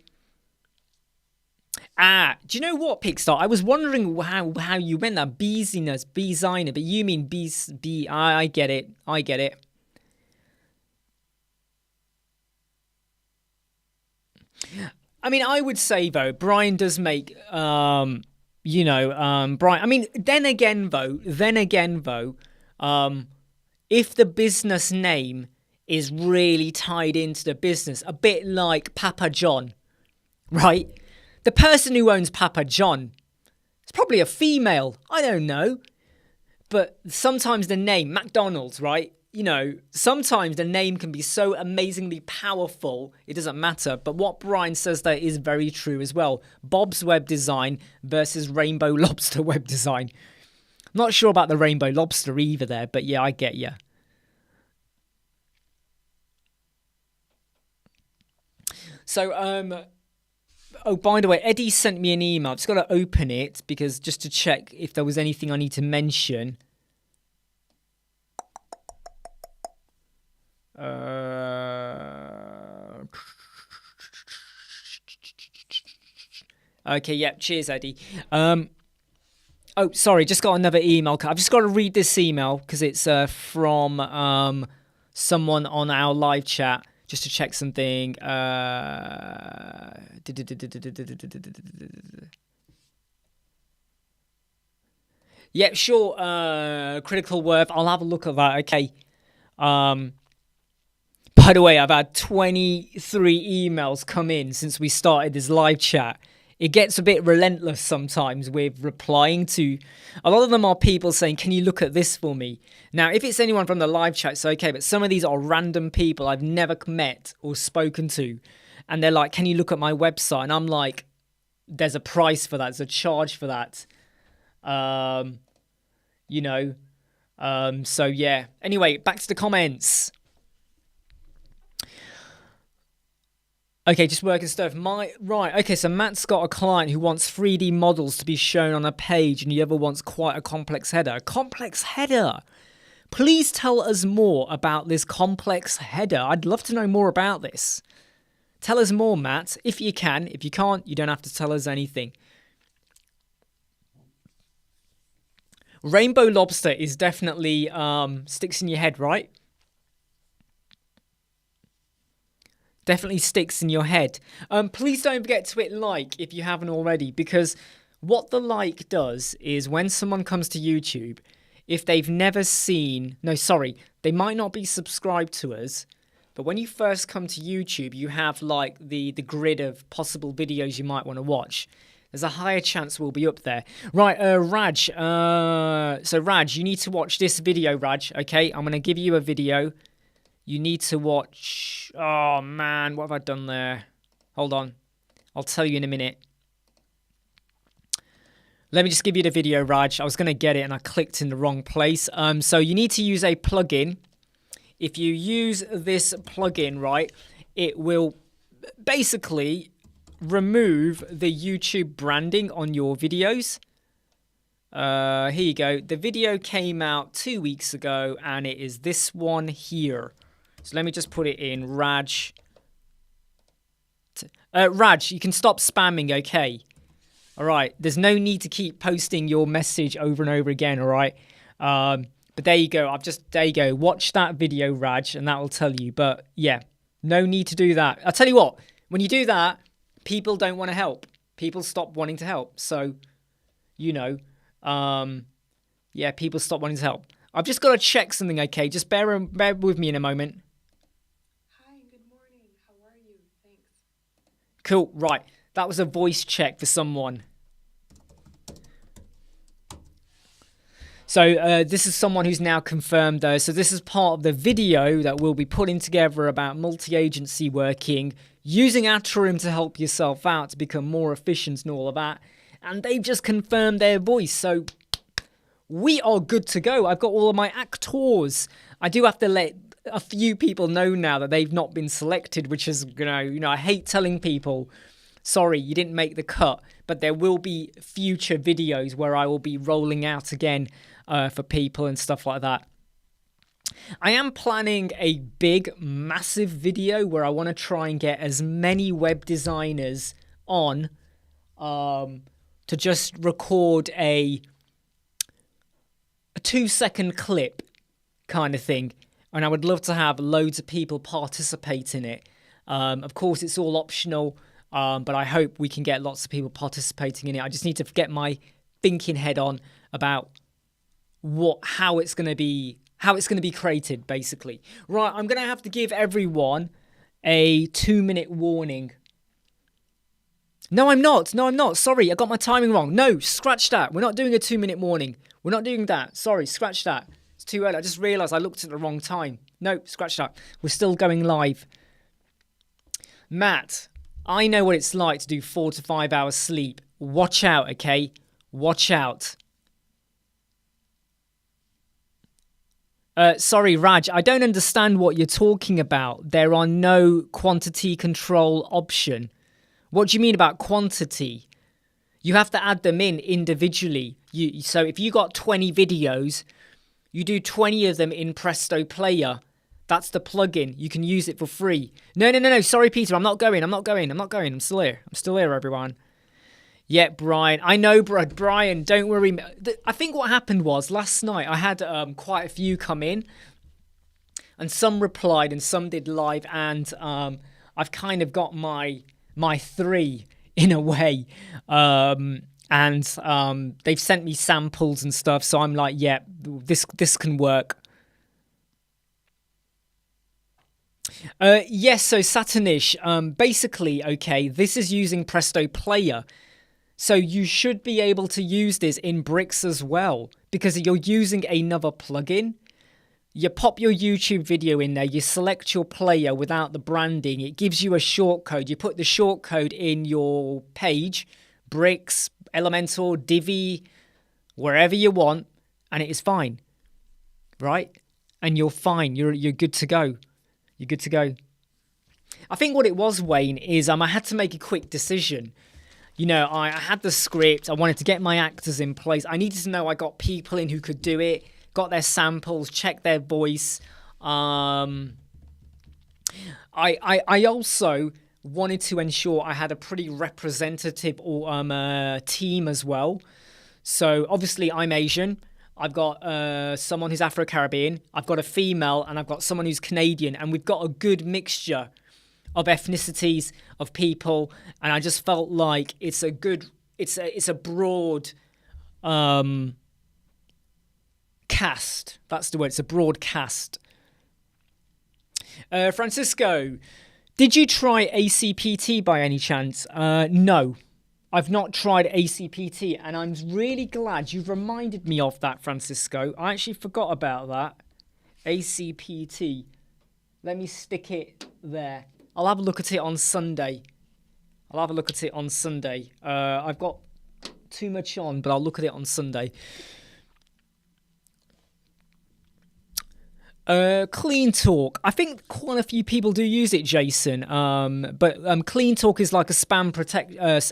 Do you know what, Pixar? I was wondering how you meant that beeziness, beeziner, but you mean I get it. I get it. I mean, I would say, though, Brian does make, Brian, I mean, then again, though, if the business name is really tied into the business, a bit like Papa John, right? The person who owns Papa John is probably a female. I don't know. But sometimes the name, McDonald's, right? You know, sometimes the name can be so amazingly powerful, it doesn't matter. But what Brian says there is very true as well. Bob's Web Design versus Rainbow Lobster Web Design. I'm not sure about the Rainbow Lobster either there, but yeah, I get you. So, oh, by the way, Eddie sent me an email. I've just got to open it because just to check if there was anything I need to mention. Okay, yep. Cheers, Eddie. Oh, sorry, just got another email. I've just got to read this email because it's from someone on our live chat. Just to check something. Yep, sure. Critical Worth. I'll have a look at that. Okay. By the way, I've had 23 emails come in since we started this live chat. It gets a bit relentless sometimes with replying to. A lot of them are people saying, can you look at this for me? Now, if it's anyone from the live chat, it's okay. But some of these are random people I've never met or spoken to. And they're like, can you look at my website? And I'm like, there's a price for that. There's a charge for that. So, yeah. Anyway, back to the comments. Okay, just working stuff. Right. Okay, so Matt's got a client who wants 3D models to be shown on a page, and the other wants quite a complex header. Complex header. Please tell us more about this complex header. I'd love to know more about this. Tell us more, Matt, if you can. If you can't, you don't have to tell us anything. Rainbow lobster is definitely sticks in your head, right? Definitely sticks in your head. Please don't forget to hit like if you haven't already, because what the like does is when someone comes to YouTube, if they've never seen, no, sorry, they might not be subscribed to us, but when you first come to YouTube, you have like the grid of possible videos you might want to watch. There's a higher chance we'll be up there. Right, Raj. So Raj, you need to watch this video, Raj. Okay, I'm gonna give you a video. You need to watch... Oh, man. What have I done there? Hold on. I'll tell you in a minute. Let me just give you the video, Raj. I was going to get it and I clicked in the wrong place. So you need to use a plugin. If you use this plugin, right, it will basically remove the YouTube branding on your videos. Here you go. The video came out 2 weeks ago and it is this one here. So let me just put it in Raj. Raj, you can stop spamming, okay? All right. There's no need to keep posting your message over and over again, all right? But there you go. There you go. Watch that video, Raj, and that will tell you. But yeah, no need to do that. I'll tell you what, when you do that, people don't want to help. People stop wanting to help. So, you know, yeah, people stop wanting to help. I've just got to check something, okay? Just bear with me in a moment. Cool, right. That was a voice check for someone. So this is someone who's now confirmed though. So this is part of the video that we'll be putting together about multi-agency working, using Atrium to help yourself out to become more efficient and all of that. And they've just confirmed their voice. So we are good to go. I've got all of my actors. I do have to let a few people know now that they've not been selected, which is, you know, I hate telling people, sorry, you didn't make the cut, but there will be future videos where I will be rolling out again for people and stuff like that. I am planning a big, massive video where I want to try and get as many web designers on to just record a 2-second clip kind of thing. And I would love to have loads of people participate in it. Of course, it's all optional, but I hope we can get lots of people participating in it. I just need to get my thinking head on about how it's going to be created, basically. Right, I'm going to have to give everyone a 2-minute warning. No, I'm not. Sorry, I got my timing wrong. No, scratch that. We're not doing a 2-minute warning. We're not doing that. Sorry, scratch that. It's too early. I just realised I looked at the wrong time. No, scratch that. We're still going live. Matt, I know what it's like to do 4 to 5 hours sleep. Watch out, okay? Watch out. Sorry, Raj, I don't understand what you're talking about. There are no quantity control option. What do you mean about quantity? You have to add them in individually. So if you got 20 videos, you do 20 of them in Presto Player. That's the plugin. You can use it for free. No. Sorry, Peter. I'm not going. I'm still here, everyone. Yeah, Brian. I know, Brian. Don't worry. I think what happened was last night I had quite a few come in. And some replied and some did live. And I've kind of got my 3 in a way. And they've sent me samples and stuff, so I'm like, yeah, this can work. Yes, so Saturnish, basically, okay, this is using Presto Player, so you should be able to use this in Bricks as well, because you're using another plugin. You pop your YouTube video in there, you select your player without the branding, it gives you a shortcode, you put the shortcode in your page, Bricks, Elementor, Divi, wherever you want, and it is fine, right? And you're fine. You're good to go. You're good to go. I think what it was, Wayne, is I had to make a quick decision. You know, I had the script. I wanted to get my actors in place. I needed to know I got people in who could do it, got their samples, checked their voice. I also wanted to ensure I had a pretty representative team as well. So obviously I'm Asian. I've got someone who's Afro-Caribbean. I've got a female, and I've got someone who's Canadian, and we've got a good mixture of ethnicities, of people, and I just felt like it's a broad cast. That's the word. It's a broad cast. Francisco, did you try ACPT by any chance? No, I've not tried ACPT, and I'm really glad you've reminded me of that, Francisco. I actually forgot about that. ACPT. Let me stick it there. I'll have a look at it on Sunday. I've got too much on, but I'll look at it on Sunday. Clean Talk. I think quite a few people do use it, Jason. But Clean Talk is like a spam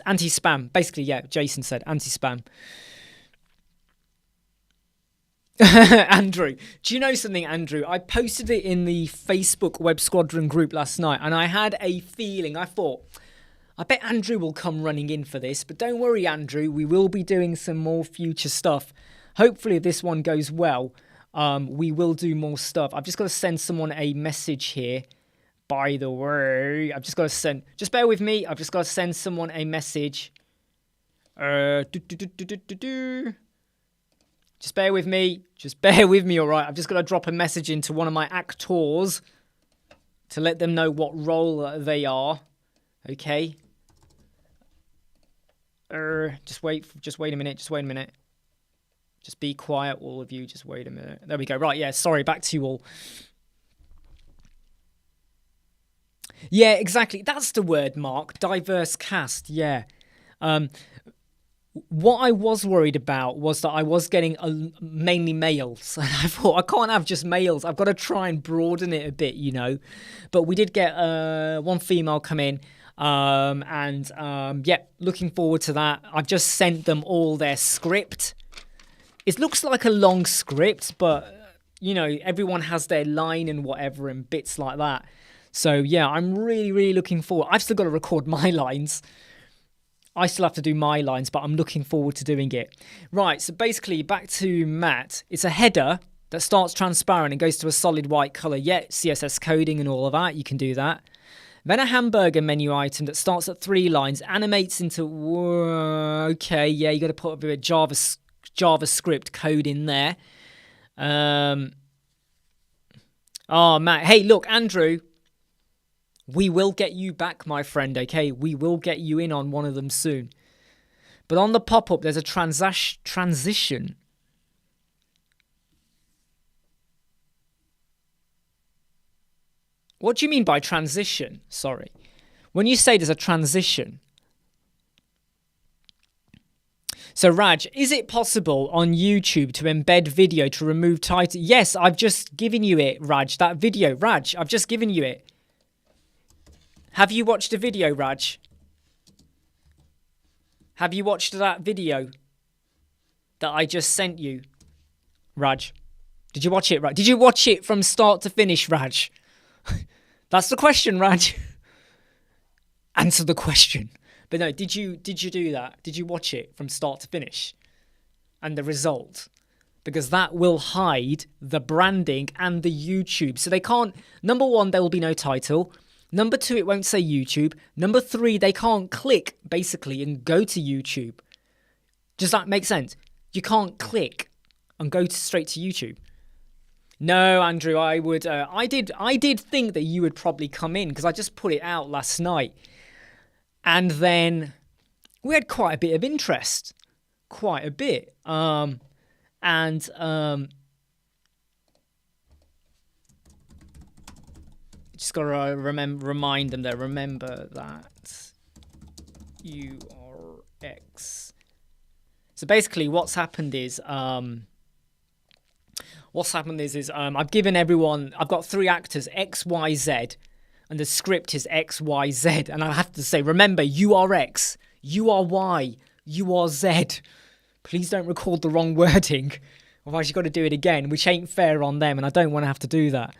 anti-spam. Basically, yeah, Jason said anti-spam. Andrew, do you know something, Andrew? I posted it in the Facebook Web Squadron group last night, and I had a feeling. I thought, I bet Andrew will come running in for this. But don't worry, Andrew. We will be doing some more future stuff. Hopefully, if this one goes well, we will do more stuff. I've just got to send someone a message here. By the way, I've just got to send. Just bear with me. I've just got to send someone a message. Just bear with me. All right. I've just got to drop a message into one of my actors to let them know what role they are. Okay. Just wait a minute. Just be quiet, all of you. Just wait a minute. There we go. Right, yeah, sorry. Back to you all. Yeah, exactly. That's the word, Mark. Diverse cast, yeah. What I was worried about was that I was getting mainly males. And I thought, I can't have just males. I've got to try and broaden it a bit, you know. But we did get one female come in. Yeah, looking forward to that. I've just sent them all their script. It looks like a long script, but, you know, everyone has their line and whatever and bits like that. So, yeah, I'm really, really looking forward. I've still got to record my lines. I still have to do my lines, but I'm looking forward to doing it. Right, so basically, back to Matt. It's a header that starts transparent and goes to a solid white colour. Yeah, CSS coding and all of that. You can do that. Then a hamburger menu item that starts at 3 lines, animates into... Okay, yeah, you got to put a bit of JavaScript code in there. Oh, Matt. Hey, look, Andrew. We will get you back, my friend, okay? We will get you in on one of them soon. But on the pop-up, there's a transition. What do you mean by transition? Sorry. When you say there's a transition... So, Raj, is it possible on YouTube to embed video to remove title? Yes, I've just given you it, Raj. That video. Raj, I've just given you it. Have you watched the video, Raj? Have you watched that video that I just sent you, Raj? Did you watch it, Raj? Did you watch it from start to finish, Raj? That's the question, Raj. Answer the question. But no, did you do that? Did you watch it from start to finish? And the result? Because that will hide the branding and the YouTube. So they can't... Number one, there will be no title. Number two, it won't say YouTube. Number three, they can't click, basically, and go to YouTube. Does that make sense? You can't click and go straight to YouTube. No, Andrew, I would... I did think that you would probably come in, because I just put it out last night. And then we had quite a bit of interest. Quite a bit. Just got to remind them that remember that you are X. So basically what's happened is I've given everyone, I've got 3 actors, X, Y, Z. and the script is X, Y, Z. And I have to say, remember, you are X, you are Y, you are Z. Please don't record the wrong wording. Otherwise, you've got to do it again, which ain't fair on them. And I don't want to have to do that.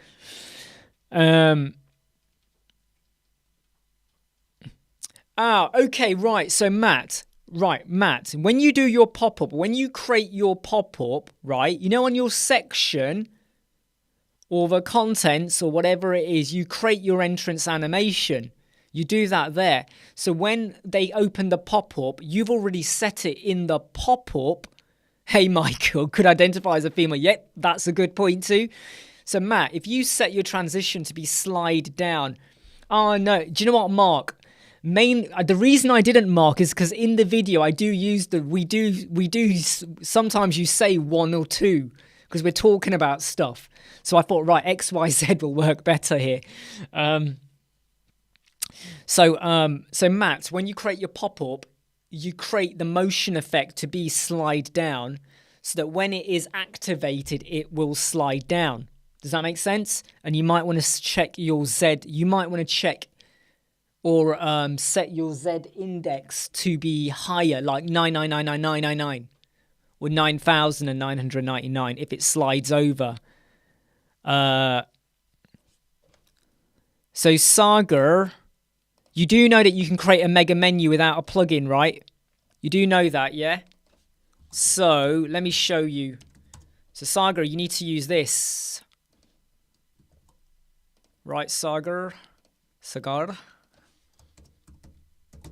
Okay, right. So, Matt, when you do your pop-up, when you create your pop-up, right, you know, on your section or the contents or whatever it is, you create your entrance animation. You do that there. So when they open the pop-up, you've already set it in the pop-up. Hey, Michael, could identify as a female. Yep, that's a good point too. So, Matt, if you set your transition to be slide down. Oh, no. Do you know what, Mark? The reason I didn't mark is because in the video I do use we do sometimes you say 1 or 2 because we're talking about stuff. So I thought, right, XYZ will work better here. So Matt, when you create your pop-up, you create the motion effect to be slide down so that when it is activated, it will slide down. Does that make sense? And you might want to check your Z. You might want to check or set your Z index to be higher, like 9999999 or 9,999 if it slides over. So Sagar, you do know that you can create a mega menu without a plugin, right? You do know that, yeah? So let me show you. So Sagar, you need to use this. Right, Sagar.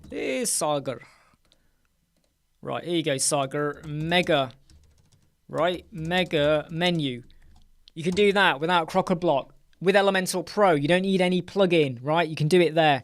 Here's Sagar. Right, here you go, Sagar. Mega. Right, mega menu. You can do that without Crocodblock. With Elementor Pro, you don't need any plugin, right? You can do it there.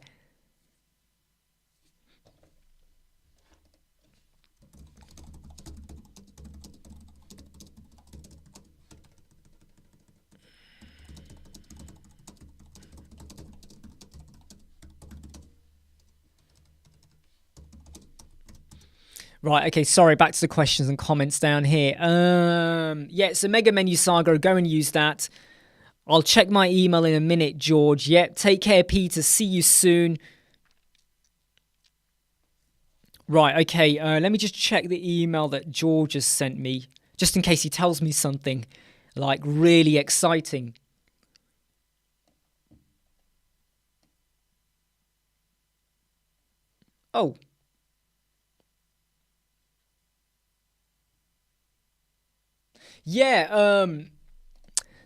Right, okay, sorry, back to the questions and comments down here. Yeah, so Mega Menu Saga, go and use that. I'll check my email in a minute, George. Yep, take care, Peter. See you soon. Right, okay, let me just check the email that George has sent me, just in case he tells me something, like, really exciting. Oh. Yeah,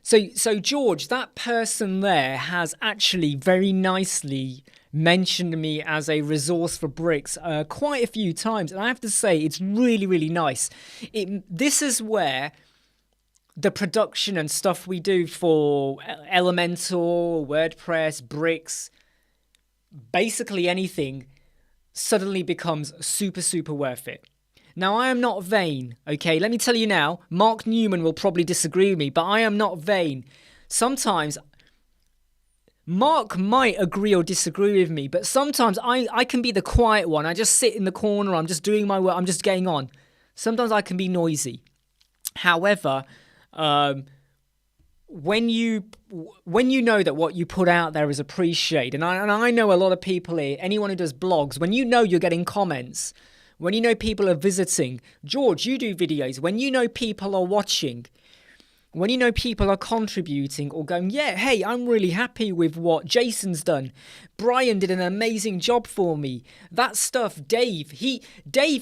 so George, that person there has actually very nicely mentioned me as a resource for bricks quite a few times, and I have to say it's really, really nice. This is where the production and stuff we do for Elementor, WordPress, bricks, basically anything, suddenly becomes super, super worth it. Now, I am not vain, okay? Let me tell you now, Mark Newman will probably disagree with me, but I am not vain. Sometimes, Mark might agree or disagree with me, but sometimes I can be the quiet one. I just sit in the corner, I'm just doing my work, I'm just getting on. Sometimes I can be noisy. However, when you know that what you put out there is appreciated, and I know a lot of people here, anyone who does blogs, when you know you're getting comments, when you know people are visiting, George, you do videos, when you know people are watching, when you know people are contributing or going, yeah, hey, I'm really happy with what Jason's done. Brian did an amazing job for me. That stuff, Dave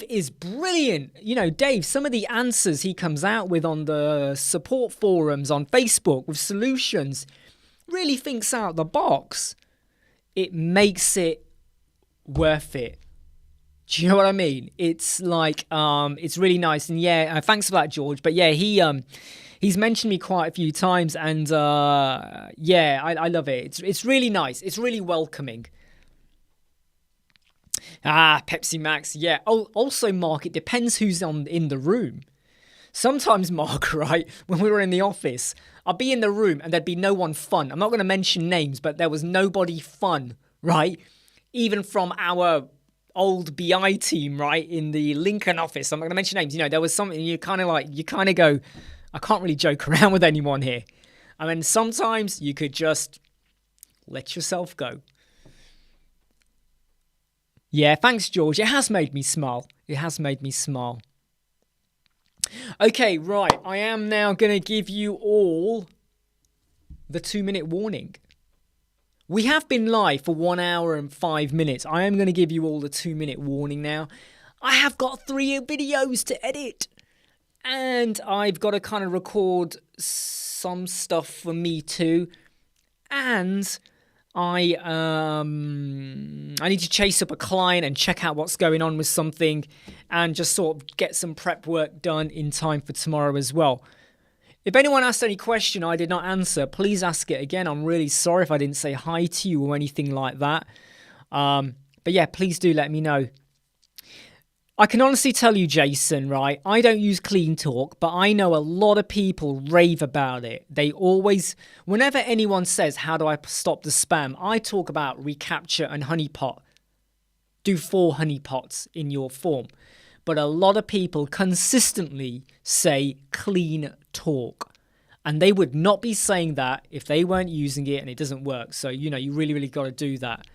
is brilliant. You know, Dave, some of the answers he comes out with on the support forums on Facebook with solutions, really thinks out the box. It makes it worth it. Do you know what I mean? It's like, it's really nice. And yeah, thanks for that, George. But yeah, he's mentioned me quite a few times, and yeah, I love it. It's really nice. It's really welcoming. Pepsi Max. Yeah. Oh, also, Mark, it depends who's in the room. Sometimes, Mark, right, when we were in the office, I'd be in the room and there'd be no one fun. I'm not going to mention names, but there was nobody fun, right? Even from our old BI team, right, in the Lincoln office. I'm not going to mention names. You know, there was something you kind of go, I can't really joke around with anyone here. I mean, sometimes you could just Let yourself go. Yeah, thanks, George. It has made me smile. It has made me smile. Okay, right. I am now going to give you all the 2-minute warning. We have been live for 1 hour and 5 minutes. I am going to give you all the 2-minute warning now. I have got 3 videos to edit. And I've got to kind of record some stuff for me too. And I need to chase up a client and check out what's going on with something and just sort of get some prep work done in time for tomorrow as well. If anyone asked any question I did not answer, please ask it again. I'm really sorry if I didn't say hi to you or anything like that. But yeah, please do let me know. I can honestly tell you, Jason, right? I don't use Clean Talk, but I know a lot of people rave about it. They always, whenever anyone says, how do I stop the spam? I talk about reCAPTCHA and honeypot. Do 4 honeypots in your form. But a lot of people consistently say Clean Talk. And they would not be saying that if they weren't using it and it doesn't work. So, you know, you really got to do that.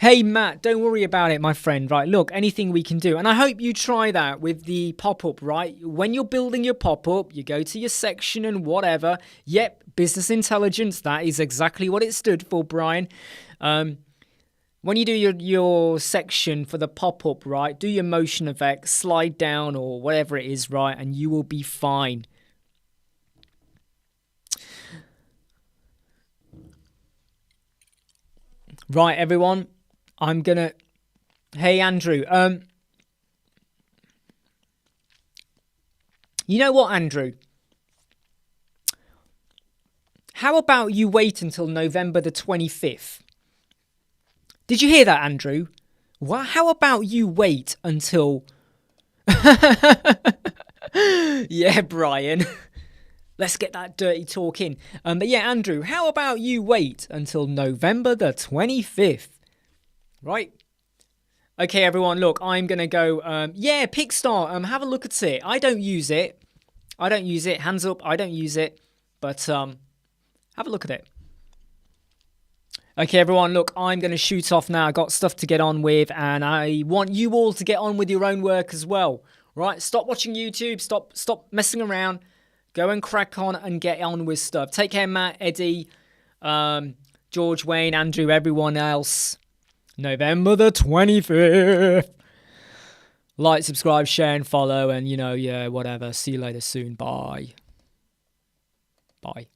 Hey, Matt, don't worry about it, my friend. Right, look, anything we can do. And I hope you try that with the pop-up, right? When you're building your pop-up, you go to your section and whatever. Yep, business intelligence, that is exactly what it stood for, Brian. When you do your section for the pop-up, right, do your motion effects, slide down or whatever it is, right, and you will be fine. Right, everyone. I'm gonna. Hey, Andrew. You know what, Andrew? How about you wait until November the 25th? Did you hear that, Andrew? Well, how about you wait until... Yeah, Brian. Let's get that dirty talk in. But yeah, Andrew, how about you wait until November the 25th? Right? Okay, everyone, look, I'm going to go... yeah, Pickstar, have a look at it. I don't use it. Hands up, I don't use it. But have a look at it. Okay, everyone, look, I'm going to shoot off now. I got stuff to get on with, and I want you all to get on with your own work as well. Right? Stop watching YouTube. Stop messing around. Go and crack on and get on with stuff. Take care, Matt, Eddie, George, Wayne, Andrew, everyone else. November the 25th. Like, subscribe, share, and follow, and, you know, yeah, whatever. See you later soon. Bye. Bye.